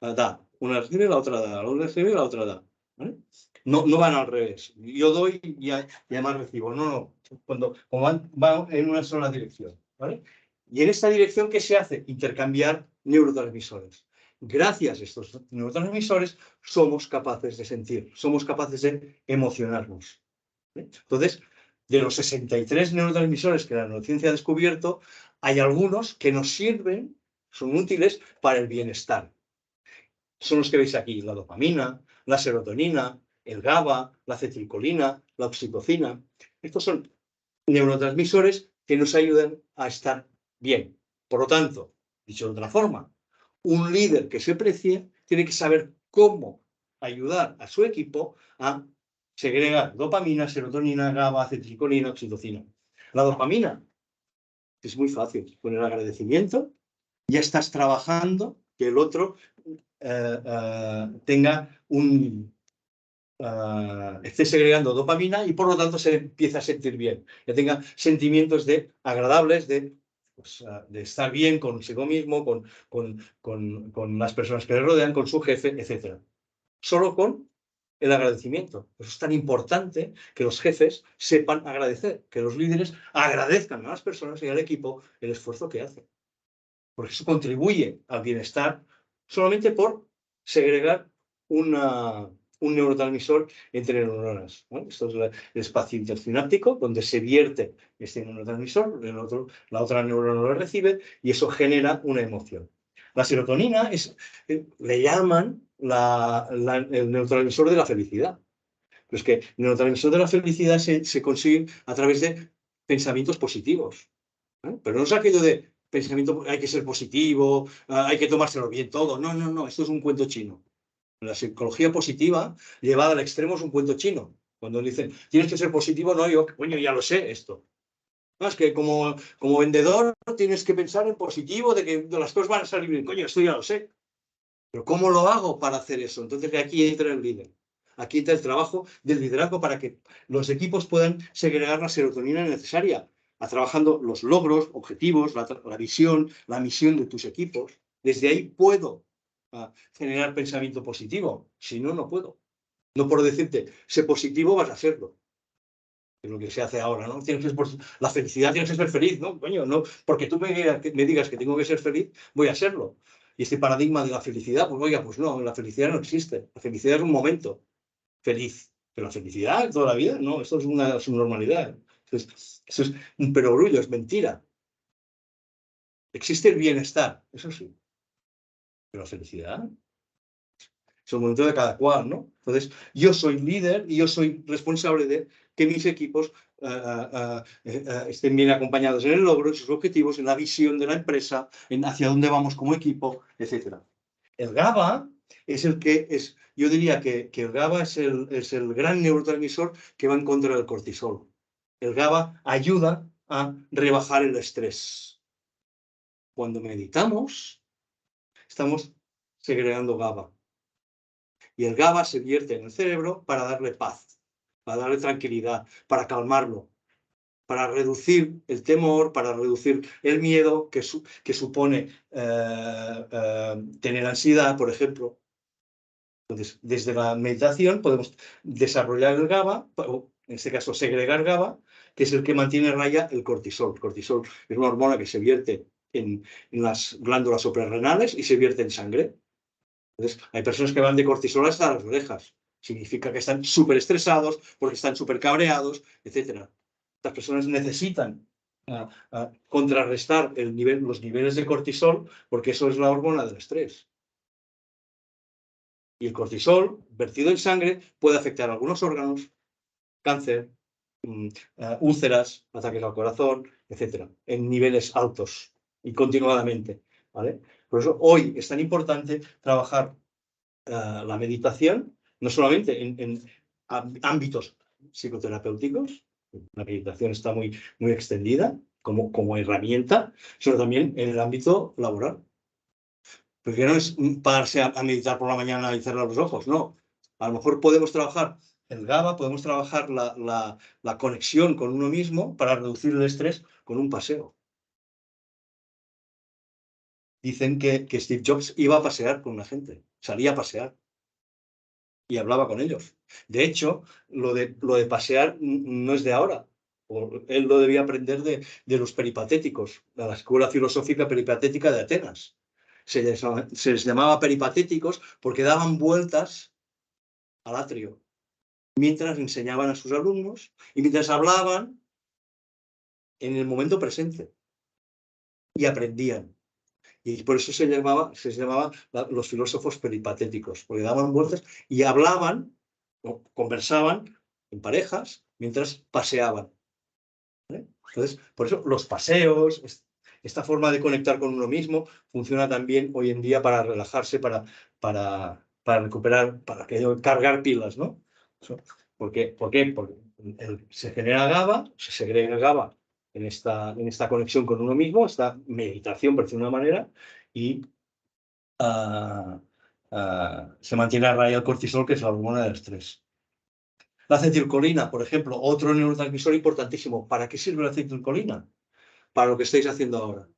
da. Una recibe, la otra da. La otra recibe, la otra da. ¿Vale? No van al revés. Yo doy y además recibo. No. Cuando van en una sola dirección. ¿Vale? Y en esta dirección, ¿qué se hace? Intercambiar neurotransmisores. Gracias a estos neurotransmisores somos capaces de sentir, somos capaces de emocionarnos. ¿Vale? Entonces, de los 63 neurotransmisores que la neurociencia ha descubierto, hay algunos que nos sirven, son útiles para el bienestar. Son los que veis aquí, la dopamina, la serotonina, el GABA, la acetilcolina, la oxitocina. Estos son neurotransmisores que nos ayudan a estar bien. Por lo tanto, dicho de otra forma, un líder que se precie tiene que saber cómo ayudar a su equipo a segregar dopamina, serotonina, GABA, acetilcolina, oxitocina. La dopamina es muy fácil. Con el agradecimiento ya estás trabajando que el otro tenga esté segregando dopamina y por lo tanto se empieza a sentir bien, que tenga sentimientos agradables de estar bien consigo mismo, con las personas que le rodean, con su jefe, etc. Solo con el agradecimiento. Eso es tan importante que los jefes sepan agradecer, que los líderes agradezcan a las personas y al equipo el esfuerzo que hacen. Porque eso contribuye al bienestar solamente por segregar un neurotransmisor entre neuronas, ¿no? Esto es el espacio intersináptico donde se vierte este neurotransmisor, la otra neurona lo recibe y eso genera una emoción. La serotonina le llaman el neurotransmisor de la felicidad. Pero es que el neurotransmisor de la felicidad se consigue a través de pensamientos positivos. Pero no es aquello de pensamiento, hay que ser positivo, hay que tomárselo bien todo. No, no, no, esto es un cuento chino. La psicología positiva llevada al extremo es un cuento chino. Cuando dicen, tienes que ser positivo, no, yo, coño, ya lo sé esto. No, es que como vendedor tienes que pensar en positivo, de que las cosas van a salir bien. Coño, esto ya lo sé. Pero ¿cómo lo hago para hacer eso? Entonces aquí entra el líder. Aquí entra el trabajo del liderazgo para que los equipos puedan segregar la serotonina necesaria, trabajando los logros, objetivos, la visión, la misión de tus equipos. Desde ahí puedo generar pensamiento positivo. Si no, no puedo. No por decirte, sé positivo, vas a hacerlo. Es lo que se hace ahora, ¿no? Tienes que la felicidad, tienes que ser feliz, ¿no? Coño, no, porque tú me digas que tengo que ser feliz, voy a serlo. Y este paradigma de la felicidad, pues oiga, pues no, la felicidad no existe. La felicidad es un momento feliz. Pero la felicidad toda la vida, no, esto es una subnormalidad. Eso es un perogrullo, es mentira. Existe el bienestar, eso sí. Pero la felicidad es el momento de cada cual, ¿no? Entonces, yo soy líder y yo soy responsable de que mis equipos estén bien acompañados en el logro, en sus objetivos, en la visión de la empresa, en hacia dónde vamos como equipo, etc. El GABA es el que es, yo diría que el GABA es el gran neurotransmisor que va en contra del cortisol. El GABA ayuda a rebajar el estrés. Cuando meditamos, estamos segregando GABA. Y el GABA se vierte en el cerebro para darle paz, para darle tranquilidad, para calmarlo, para reducir el temor, para reducir el miedo que supone tener ansiedad, por ejemplo. Entonces, desde la meditación podemos desarrollar el GABA, o en este caso segregar GABA, que es el que mantiene a raya el cortisol. El cortisol es una hormona que se vierte en las glándulas suprarrenales y se vierte en sangre. Entonces, hay personas que van de cortisol hasta las orejas. Significa que están súper estresados, porque están súper cabreados, etc. Estas personas necesitan contrarrestar los niveles de cortisol, porque eso es la hormona del estrés. Y el cortisol, vertido en sangre, puede afectar a algunos órganos, cáncer, úlceras, ataques al corazón, etc., en niveles altos y continuadamente. ¿Vale? Por eso hoy es tan importante trabajar la meditación, no solamente en ámbitos psicoterapéuticos, la meditación está muy, muy extendida como herramienta, sino también en el ámbito laboral. Porque no es pararse a meditar por la mañana y cerrar los ojos, no. A lo mejor podemos trabajar el GABA, podemos trabajar la conexión con uno mismo para reducir el estrés con un paseo. Dicen que Steve Jobs iba a pasear con la gente, salía a pasear y hablaba con ellos. De hecho, lo de pasear no es de ahora. Él lo debía aprender de los peripatéticos, de la escuela filosófica peripatética de Atenas. Se les llamaba peripatéticos porque daban vueltas al atrio mientras enseñaban a sus alumnos y mientras hablaban en el momento presente y aprendían. Y por eso se llamaba los filósofos peripatéticos, porque daban vueltas y hablaban, o conversaban en parejas mientras paseaban. ¿Vale? Entonces, por eso los paseos, esta forma de conectar con uno mismo, funciona también hoy en día para relajarse, para recuperar, para cargar pilas, ¿no? ¿Por qué? Porque se genera GABA, se segrega GABA en esta conexión con uno mismo, esta meditación, por decirlo de una manera, y se mantiene a raya el cortisol, que es la hormona del estrés. La acetilcolina, por ejemplo, otro neurotransmisor importantísimo. ¿Para qué sirve la acetilcolina? Para lo que estáis haciendo ahora.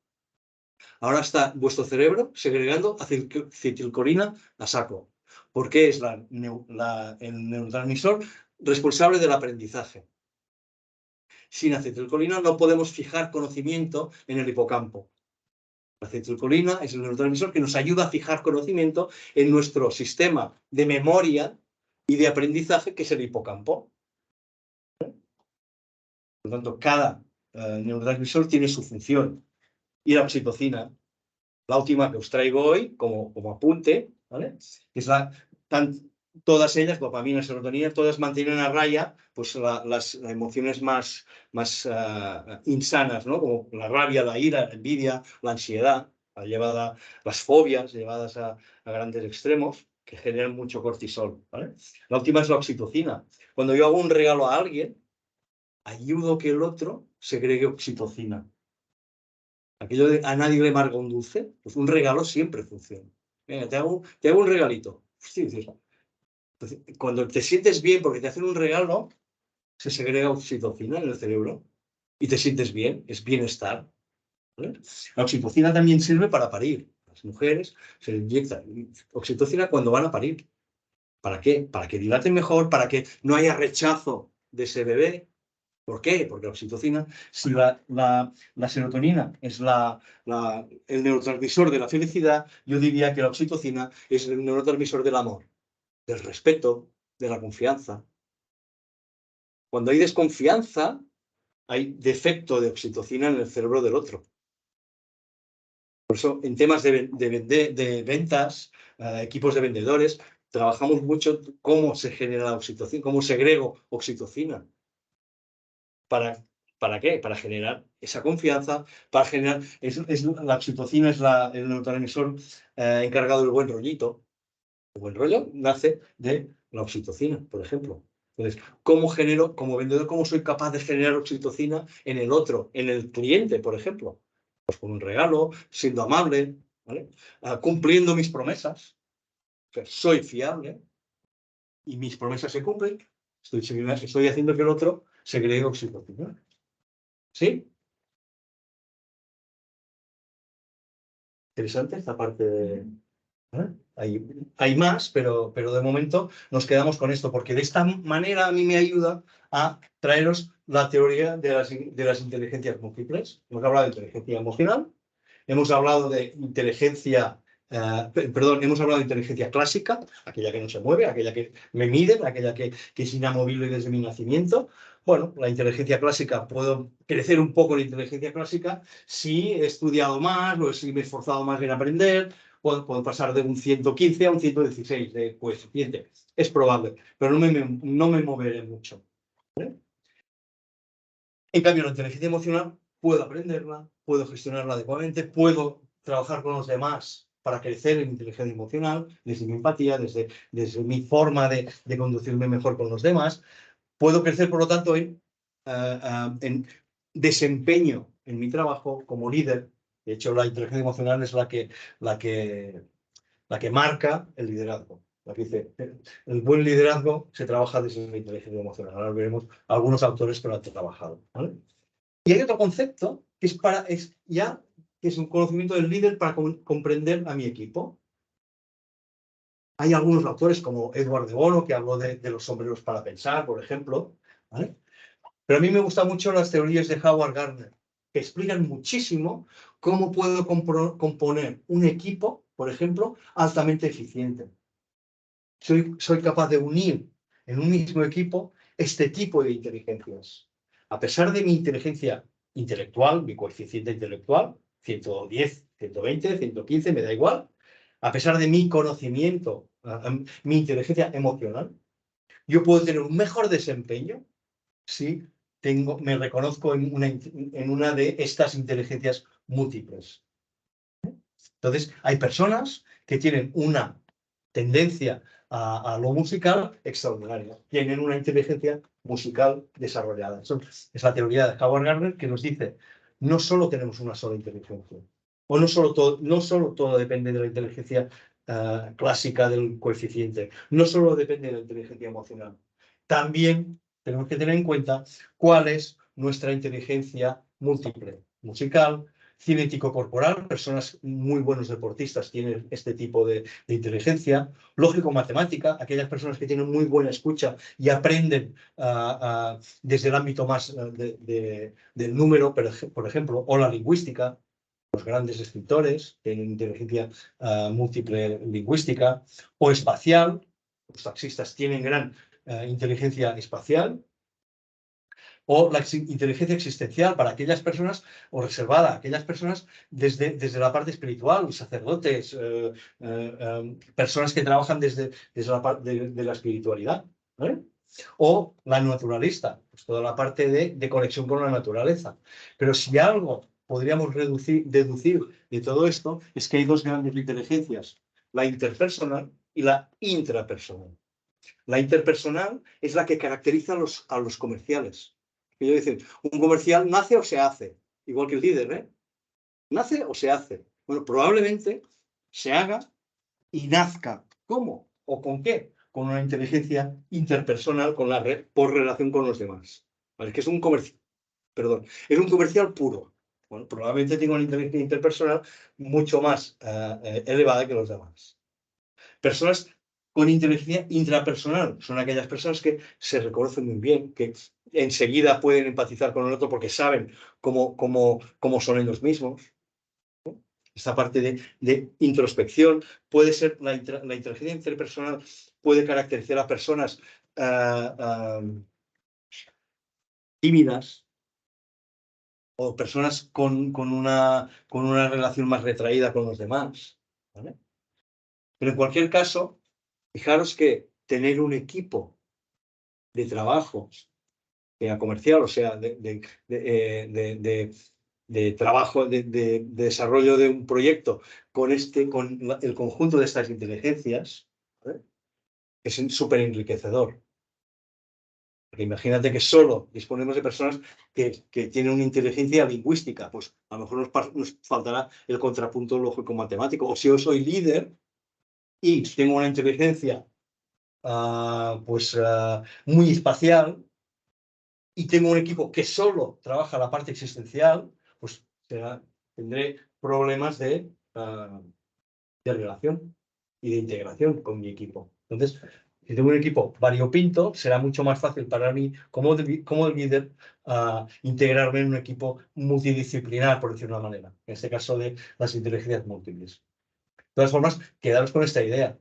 Ahora está vuestro cerebro segregando acetilcolina a saco, porque es el neurotransmisor responsable del aprendizaje. Sin acetilcolina no podemos fijar conocimiento en el hipocampo. La acetilcolina es el neurotransmisor que nos ayuda a fijar conocimiento en nuestro sistema de memoria y de aprendizaje, que es el hipocampo. Por lo tanto, cada neurotransmisor tiene su función. Y la oxitocina, la última que os traigo hoy como apunte, ¿vale? Es todas ellas, dopamina, serotonina, todas mantienen a raya pues, las emociones más insanas, ¿no? Como la rabia, la ira, la envidia, la ansiedad, las fobias llevadas a grandes extremos, que generan mucho cortisol, ¿vale? La última es la oxitocina. Cuando yo hago un regalo a alguien, ayudo que el otro segregue oxitocina. Aquello de a nadie le amarga un dulce, pues un regalo siempre funciona. Venga, te hago un regalito. Sí, dices, entonces, cuando te sientes bien porque te hacen un regalo, se segrega oxitocina en el cerebro y te sientes bien, es bienestar. ¿Vale? La oxitocina también sirve para parir. Las mujeres se les inyecta oxitocina cuando van a parir. ¿Para qué? Para que dilaten mejor, para que no haya rechazo de ese bebé. ¿Por qué? Porque la oxitocina, si la serotonina es el neurotransmisor de la felicidad, yo diría que la oxitocina es el neurotransmisor del amor, del respeto, de la confianza. Cuando hay desconfianza, hay defecto de oxitocina en el cerebro del otro. Por eso, en temas de ventas, equipos de vendedores, trabajamos mucho cómo se genera la oxitocina, cómo segrego oxitocina. ¿Para qué? Para generar esa confianza, para generar... la oxitocina es el neurotransmisor encargado del buen rollito. El buen rollo nace de la oxitocina, por ejemplo. Entonces, ¿cómo genero, como vendedor, cómo soy capaz de generar oxitocina en el otro, en el cliente, por ejemplo? Pues con un regalo, siendo amable, ¿vale? Cumpliendo mis promesas. O sea, soy fiable y mis promesas se cumplen. Estoy haciendo que el otro segregue oxitocina. ¿Sí? Interesante esta parte de... Hay más, pero de momento nos quedamos con esto, porque de esta manera a mí me ayuda a traeros la teoría de las inteligencias múltiples. Hemos hablado de inteligencia emocional, hemos hablado de inteligencia, hemos hablado de inteligencia clásica, aquella que no se mueve, aquella que me mide, aquella que es inamovible desde mi nacimiento. Bueno, la inteligencia clásica, puedo crecer un poco en inteligencia clásica si he estudiado más o si me he esforzado más en aprender. Puedo pasar de un 115 a un 116 de coeficiente. Es probable, pero no me moveré mucho. ¿Vale? En cambio, la inteligencia emocional puedo aprenderla, puedo gestionarla adecuadamente, puedo trabajar con los demás para crecer en inteligencia emocional, desde mi empatía, desde mi forma de conducirme mejor con los demás. Puedo crecer, por lo tanto, en desempeño en mi trabajo como líder. De hecho, la inteligencia emocional es la que marca el liderazgo. La que dice, el buen liderazgo se trabaja desde la inteligencia emocional. Ahora veremos algunos autores que lo han trabajado. ¿Vale? Y hay otro concepto que es un conocimiento del líder para comprender a mi equipo. Hay algunos autores como Edward de Bono, que habló de los sombreros para pensar, por ejemplo. ¿Vale? Pero a mí me gustan mucho las teorías de Howard Gardner, que explican muchísimo cómo puedo componer un equipo, por ejemplo, altamente eficiente. Soy capaz de unir en un mismo equipo este tipo de inteligencias. A pesar de mi inteligencia intelectual, mi coeficiente intelectual, 110, 120, 115, me da igual, a pesar de mi conocimiento, mi inteligencia emocional, yo puedo tener un mejor desempeño si me reconozco en una de estas inteligencias múltiples. Entonces, hay personas que tienen una tendencia a lo musical extraordinaria, tienen una inteligencia musical desarrollada. Eso es la teoría de Howard Gardner, que nos dice, no solo tenemos una sola inteligencia, o no solo todo depende de la inteligencia clásica del coeficiente, no solo depende de la inteligencia emocional, también tenemos que tener en cuenta cuál es nuestra inteligencia múltiple, musical, cinético-corporal. Personas muy buenos deportistas tienen este tipo de inteligencia. Lógico-matemática, aquellas personas que tienen muy buena escucha y aprenden desde el ámbito más del número, por ejemplo, o la lingüística. Los grandes escritores tienen inteligencia múltiple lingüística, o espacial. Los taxistas tienen gran inteligencia espacial, o la inteligencia existencial para aquellas personas, o reservada a aquellas personas desde la parte espiritual, sacerdotes, personas que trabajan desde la parte de la espiritualidad, ¿vale? O la naturalista, pues toda la parte de conexión con la naturaleza. Pero si algo podríamos deducir de todo esto, es que hay dos grandes inteligencias, la interpersonal y la intrapersonal. La interpersonal es la que caracteriza a los comerciales. Ellos dicen, un comercial nace o se hace, igual que el líder, ¿eh? ¿Nace o se hace? Bueno, probablemente se haga y nazca. ¿Cómo? ¿O con qué? Con una inteligencia interpersonal por relación con los demás. ¿Vale? Que es un comercial, perdón, es un comercial puro. Bueno, probablemente tenga una inteligencia interpersonal mucho más elevada que los demás. Personas con inteligencia intrapersonal son aquellas personas que se reconocen muy bien, que enseguida pueden empatizar con el otro porque saben cómo son ellos mismos. Esta parte de introspección puede ser, la inteligencia interpersonal puede caracterizar a personas tímidas o personas con una relación más retraída con los demás, ¿vale? Pero en cualquier caso, fijaros que tener un equipo de trabajo, sea comercial, o sea, de trabajo, de desarrollo de un proyecto con el conjunto de estas inteligencias, ¿vale? Es súper enriquecedor. Porque imagínate que solo disponemos de personas que tienen una inteligencia lingüística, pues a lo mejor nos faltará el contrapunto lógico-matemático. O si yo soy líder y tengo una inteligencia muy espacial, y tengo un equipo que solo trabaja la parte existencial, pues tendré problemas de relación y de integración con mi equipo. Entonces, si tengo un equipo variopinto, será mucho más fácil para mí como líder integrarme en un equipo multidisciplinar, por decirlo de una manera. En este caso de las inteligencias múltiples. De todas formas, quedaros con esta idea.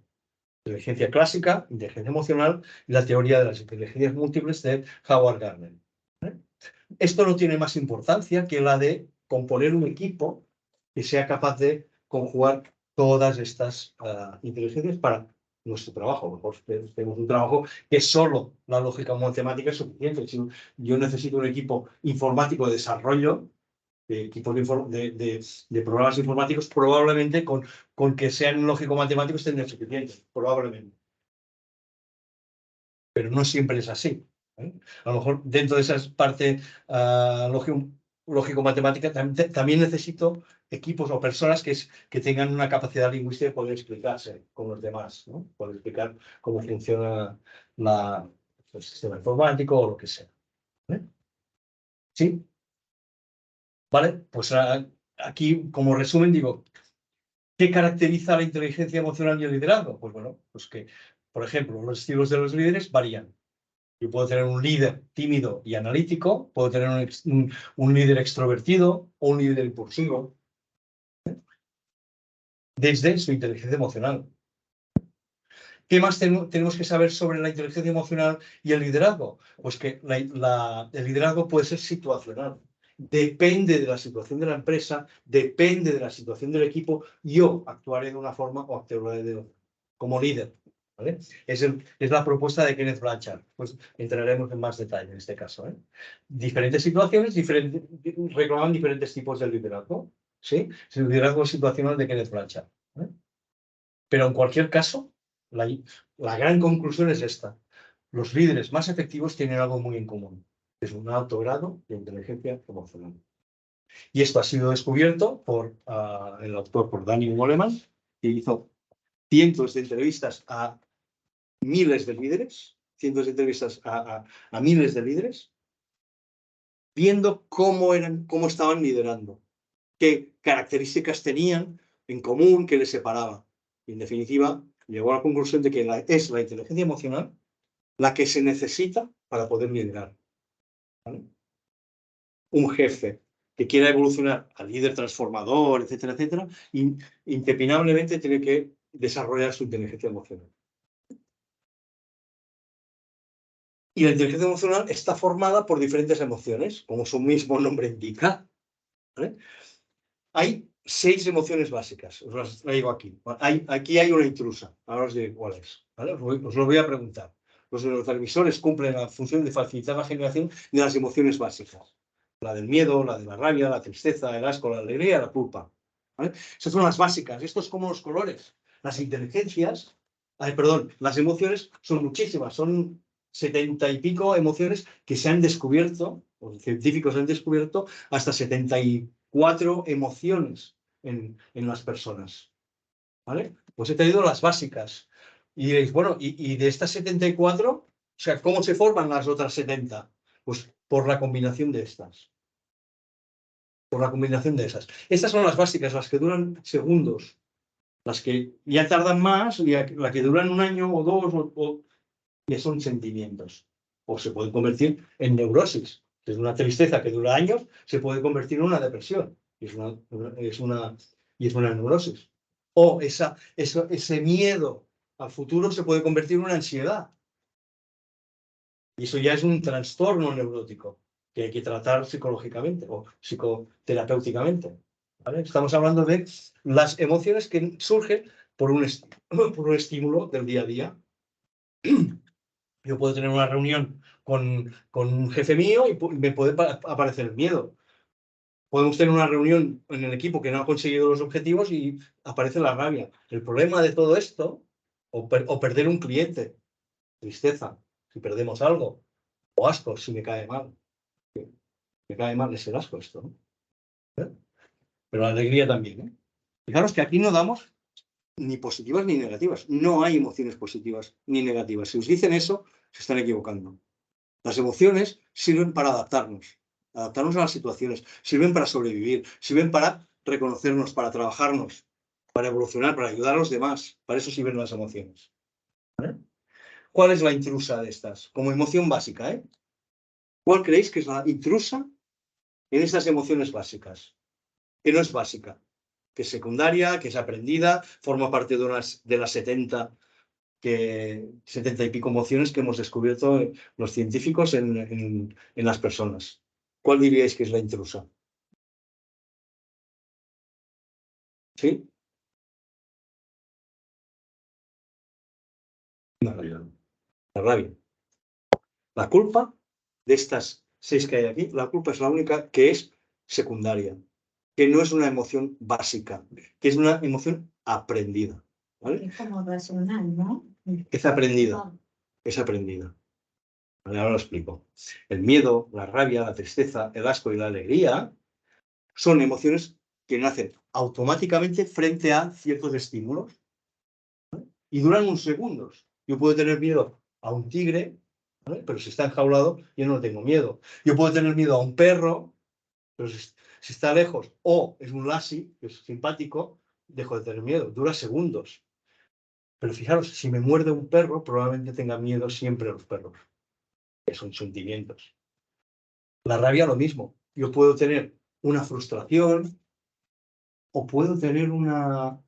Inteligencia clásica, inteligencia emocional y la teoría de las inteligencias múltiples de Howard Gardner. Esto no tiene más importancia que la de componer un equipo que sea capaz de conjugar todas estas inteligencias para nuestro trabajo. A lo mejor tenemos un trabajo que solo la lógica matemática es suficiente. Si yo necesito un equipo informático de desarrollo, de equipos de programas informáticos, probablemente con que sean lógico-matemáticos tendré suficiente, probablemente. Pero no siempre es así. A lo mejor dentro de esa parte lógico-matemática también necesito equipos o personas que tengan una capacidad lingüística de poder explicarse con los demás, ¿no? Poder explicar cómo funciona el sistema informático o lo que sea. ¿Vale? ¿Sí? ¿Vale? Pues aquí, como resumen, digo, ¿qué caracteriza la inteligencia emocional y el liderazgo? Pues bueno, pues que, por ejemplo, los estilos de los líderes varían. Yo puedo tener un líder tímido y analítico, puedo tener un líder extrovertido o un líder impulsivo, desde su inteligencia emocional. ¿Qué más tenemos que saber sobre la inteligencia emocional y el liderazgo? Pues que el liderazgo puede ser situacional. depende de la situación de la empresa, depende de la situación del equipo, yo actuaré de una forma o actuaré de otra, como líder. ¿Vale? Es la propuesta de Kenneth Blanchard. Pues entraremos en más detalle en este caso. Diferentes situaciones reclaman diferentes tipos de liderazgo. ¿Sí? Es el liderazgo situacional de Kenneth Blanchard. Pero en cualquier caso, la gran conclusión es esta. Los líderes más efectivos tienen algo muy en común. Es un alto grado de inteligencia emocional. Y esto ha sido descubierto por el autor, por Daniel Goleman, que hizo cientos de entrevistas a miles de líderes, cientos de entrevistas a miles de líderes, viendo cómo estaban liderando, qué características tenían en común que les separaba. Y en definitiva, llegó a la conclusión de que es la inteligencia emocional la que se necesita para poder liderar. ¿Vale? Un jefe que quiera evolucionar al líder transformador, etcétera, etcétera, impepinablemente tiene que desarrollar su inteligencia emocional. Y la inteligencia emocional está formada por diferentes emociones, como su mismo nombre indica. ¿Vale? Hay 6 emociones básicas, os las traigo aquí. Aquí hay una intrusa, ahora os diré cuál es. ¿Vale? Os lo voy a preguntar. Los neurotransmisores cumplen la función de facilitar la generación de las emociones básicas. La del miedo, la de la rabia, la tristeza, el asco, la alegría, la culpa. ¿Vale? Esas son las básicas. Esto es como los colores. Las inteligencias, las emociones son muchísimas, son 70 y pico emociones que se han descubierto, los científicos han descubierto, hasta 74 emociones en las personas. ¿Vale? Pues he traído las básicas. Y diréis, bueno, y de estas 74, o sea, ¿cómo se forman las otras 70? Pues por la combinación de estas. Por la combinación de esas. Estas son las básicas, las que duran segundos. Las que ya tardan más, las que duran un año o dos, ya son sentimientos. O se pueden convertir en neurosis. Desde una tristeza que dura años, se puede convertir en una depresión. Y es una neurosis. O ese miedo al futuro se puede convertir en una ansiedad. Y eso ya es un trastorno neurótico que hay que tratar psicológicamente o psicoterapéuticamente. ¿Vale? Estamos hablando de las emociones que surgen por un estímulo del día a día. Yo puedo tener una reunión con un jefe mío y me puede aparecer el miedo. Podemos tener una reunión en el equipo que no ha conseguido los objetivos y aparece la rabia. El problema de todo esto, o perder un cliente, tristeza, si perdemos algo, o asco, si me cae mal. Me cae mal es el asco esto, ¿no? Pero la alegría también, ¿eh? Fijaros que aquí no damos ni positivas ni negativas. No hay emociones positivas ni negativas. Si os dicen eso, se están equivocando. Las emociones sirven para adaptarnos a las situaciones, sirven para sobrevivir, sirven para reconocernos, para trabajarnos, para evolucionar, para ayudar a los demás. Para eso sirven las emociones. ¿Vale? ¿Cuál es la intrusa de estas? Como emoción básica, ¿eh? ¿Cuál creéis que es la intrusa en estas emociones básicas? Que no es básica, que es secundaria, que es aprendida, forma parte de las 70 y pico emociones que hemos descubierto los científicos en las personas. ¿Cuál diríais que es la intrusa? ¿Sí? La rabia. La rabia. La culpa, de estas 6 que hay aquí, la culpa es la única que es secundaria, que no es una emoción básica, que es una emoción aprendida. ¿Vale? Es como racional, ¿no? Es aprendida. Es aprendida. ¿Vale? Ahora lo explico. El miedo, la rabia, la tristeza, el asco y la alegría son emociones que nacen automáticamente frente a ciertos estímulos, ¿vale? Y duran unos segundos. Yo puedo tener miedo a un tigre, ¿vale? Pero si está enjaulado, yo no tengo miedo. Yo puedo tener miedo a un perro, pero si está lejos o es un lassi, que es simpático, dejo de tener miedo. Dura segundos. Pero fijaros, si me muerde un perro, probablemente tenga miedo siempre a los perros, que son sentimientos. La rabia, lo mismo. Yo puedo tener una frustración o puedo tener ¿cómo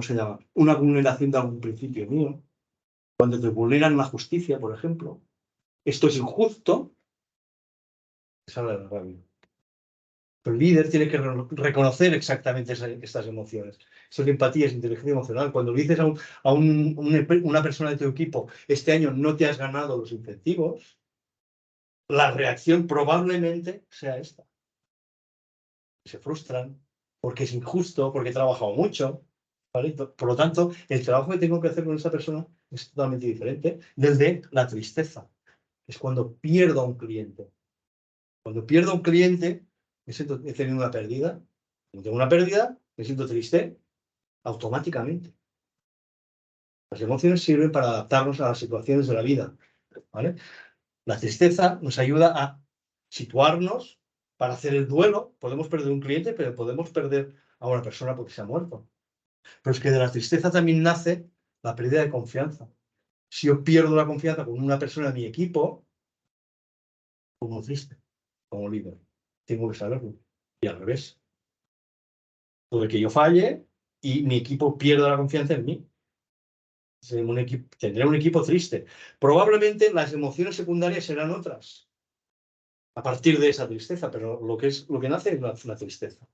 se llama? Una vulneración de algún principio mío. Cuando te vulneran la justicia, por ejemplo, esto es injusto, sale la rabia. Pero el líder tiene que reconocer exactamente estas emociones. Eso es empatía, es inteligencia emocional. Cuando le dices a una persona de tu equipo, este año no te has ganado los incentivos, la reacción probablemente sea esta. Se frustran porque es injusto, porque he trabajado mucho. ¿Vale? Por lo tanto, el trabajo que tengo que hacer con esa persona es totalmente diferente del de la tristeza. Es cuando pierdo a un cliente. Cuando pierdo a un cliente, he tenido una pérdida. Cuando tengo una pérdida, me siento triste automáticamente. Las emociones sirven para adaptarnos a las situaciones de la vida. ¿Vale? La tristeza nos ayuda a situarnos para hacer el duelo. Podemos perder un cliente, pero podemos perder a una persona porque se ha muerto. Pero es que de la tristeza también nace la pérdida de confianza. Si yo pierdo la confianza con una persona de mi equipo, como triste, como líder. Tengo que saberlo. Y al revés. Puede que yo falle y mi equipo pierda la confianza en mí. Tendré un equipo triste. Probablemente las emociones secundarias serán otras a partir de esa tristeza, pero lo que nace es la tristeza.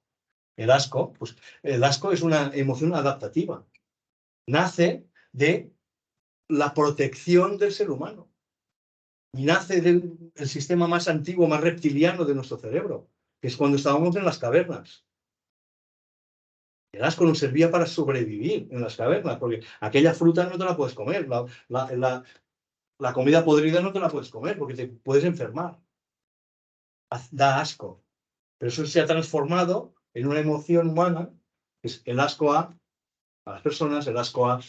El asco, pues el asco es una emoción adaptativa. Nace de la protección del ser humano. Y nace del sistema más antiguo, más reptiliano de nuestro cerebro, que es cuando estábamos en las cavernas. El asco nos servía para sobrevivir en las cavernas, porque aquella fruta no te la puedes comer, la comida podrida no te la puedes comer, porque te puedes enfermar. Da asco. Pero eso se ha transformado en una emoción humana, que es el asco a las personas, el asco a...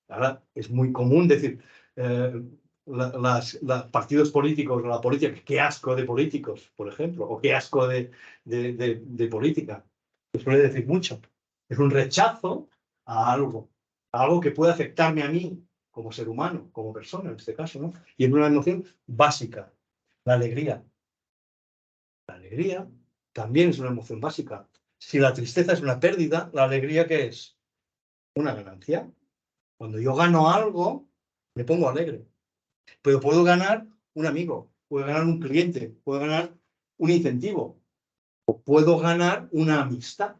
Ahora es muy común decir, los partidos políticos, la política, qué asco de políticos, por ejemplo, o qué asco de política. Se suele decir mucho. Es un rechazo a algo que puede afectarme a mí como ser humano, como persona en este caso, ¿no? Y es una emoción básica, la alegría. La alegría también es una emoción básica. Si la tristeza es una pérdida, ¿la alegría qué es? Una ganancia. Cuando yo gano algo, me pongo alegre. Pero puedo ganar un amigo, puedo ganar un cliente, puedo ganar un incentivo, o puedo ganar una amistad,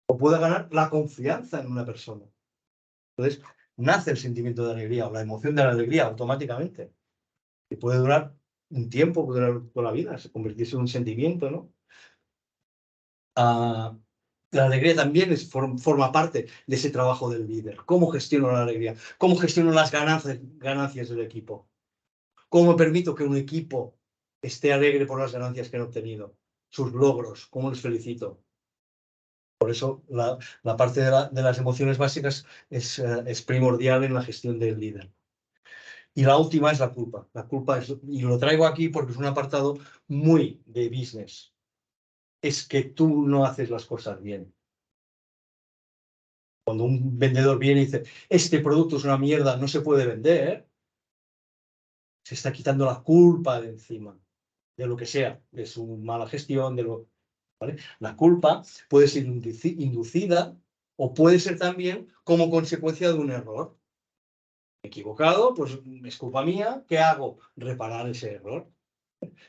o puedo ganar la confianza en una persona. Entonces, nace el sentimiento de alegría o la emoción de la alegría automáticamente. Y puede durar un tiempo, puede durar toda la vida, convertirse en un sentimiento, ¿no? La alegría también forma parte de ese trabajo del líder. ¿Cómo gestiono la alegría? ¿Cómo gestiono las ganancias del equipo? ¿Cómo permito que un equipo esté alegre por las ganancias que han obtenido? Sus logros, ¿cómo les felicito? Por eso la parte de las emociones básicas es primordial en la gestión del líder. Y la última es la culpa. La culpa es, y lo traigo aquí porque es un apartado muy de business. Es que tú no haces las cosas bien. Cuando un vendedor viene y dice, este producto es una mierda, no se puede vender, se está quitando la culpa de encima, de lo que sea, de su mala gestión, ¿vale? La culpa puede ser inducida o puede ser también como consecuencia de un error. Equivocado, pues es culpa mía, ¿qué hago? Reparar ese error.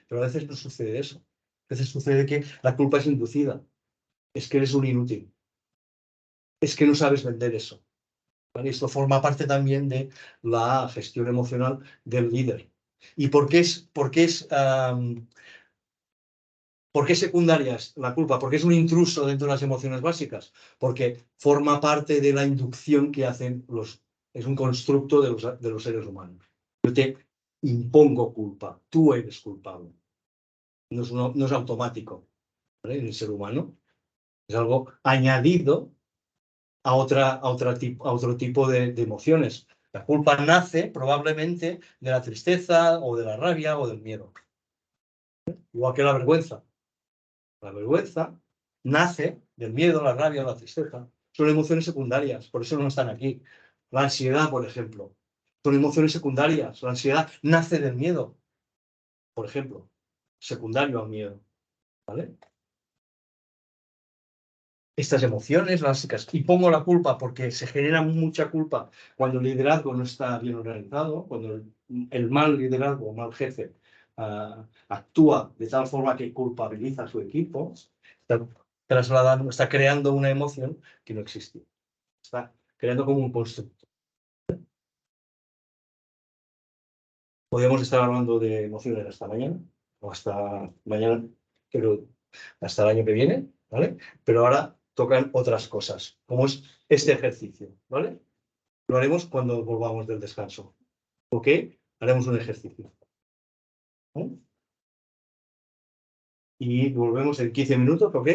Pero a veces no sucede eso. A veces sucede que la culpa es inducida. Es que eres un inútil. Es que no sabes vender eso. ¿Vale? Esto forma parte también de la gestión emocional del líder. ¿Y por qué secundaria es la culpa? Porque es un intruso dentro de las emociones básicas. Porque forma parte de la inducción que hacen es un constructo de los seres humanos. Yo te impongo culpa. Tú eres culpable. No es automático, ¿vale? En el ser humano. Es algo añadido a otro tipo de emociones. La culpa nace probablemente de la tristeza o de la rabia o del miedo. Igual que la vergüenza. La vergüenza nace del miedo, la rabia o la tristeza. Son emociones secundarias, por eso no están aquí. La ansiedad, por ejemplo, son emociones secundarias. La ansiedad nace del miedo, por ejemplo, secundario al miedo. ¿Vale? Estas emociones básicas. Y pongo la culpa porque se genera mucha culpa cuando el liderazgo no está bien organizado, cuando el mal liderazgo o mal jefe actúa de tal forma que culpabiliza a su equipo, está trasladando, está creando una emoción que no existe. Está creando como un constructo. Podríamos estar hablando de emociones hasta mañana, o hasta mañana, pero hasta el año que viene, ¿vale? Pero ahora tocan otras cosas, como es este ejercicio, ¿vale? Lo haremos cuando volvamos del descanso. ¿Ok? Haremos un ejercicio. ¿Vale? Y volvemos en 15 minutos, ¿ok?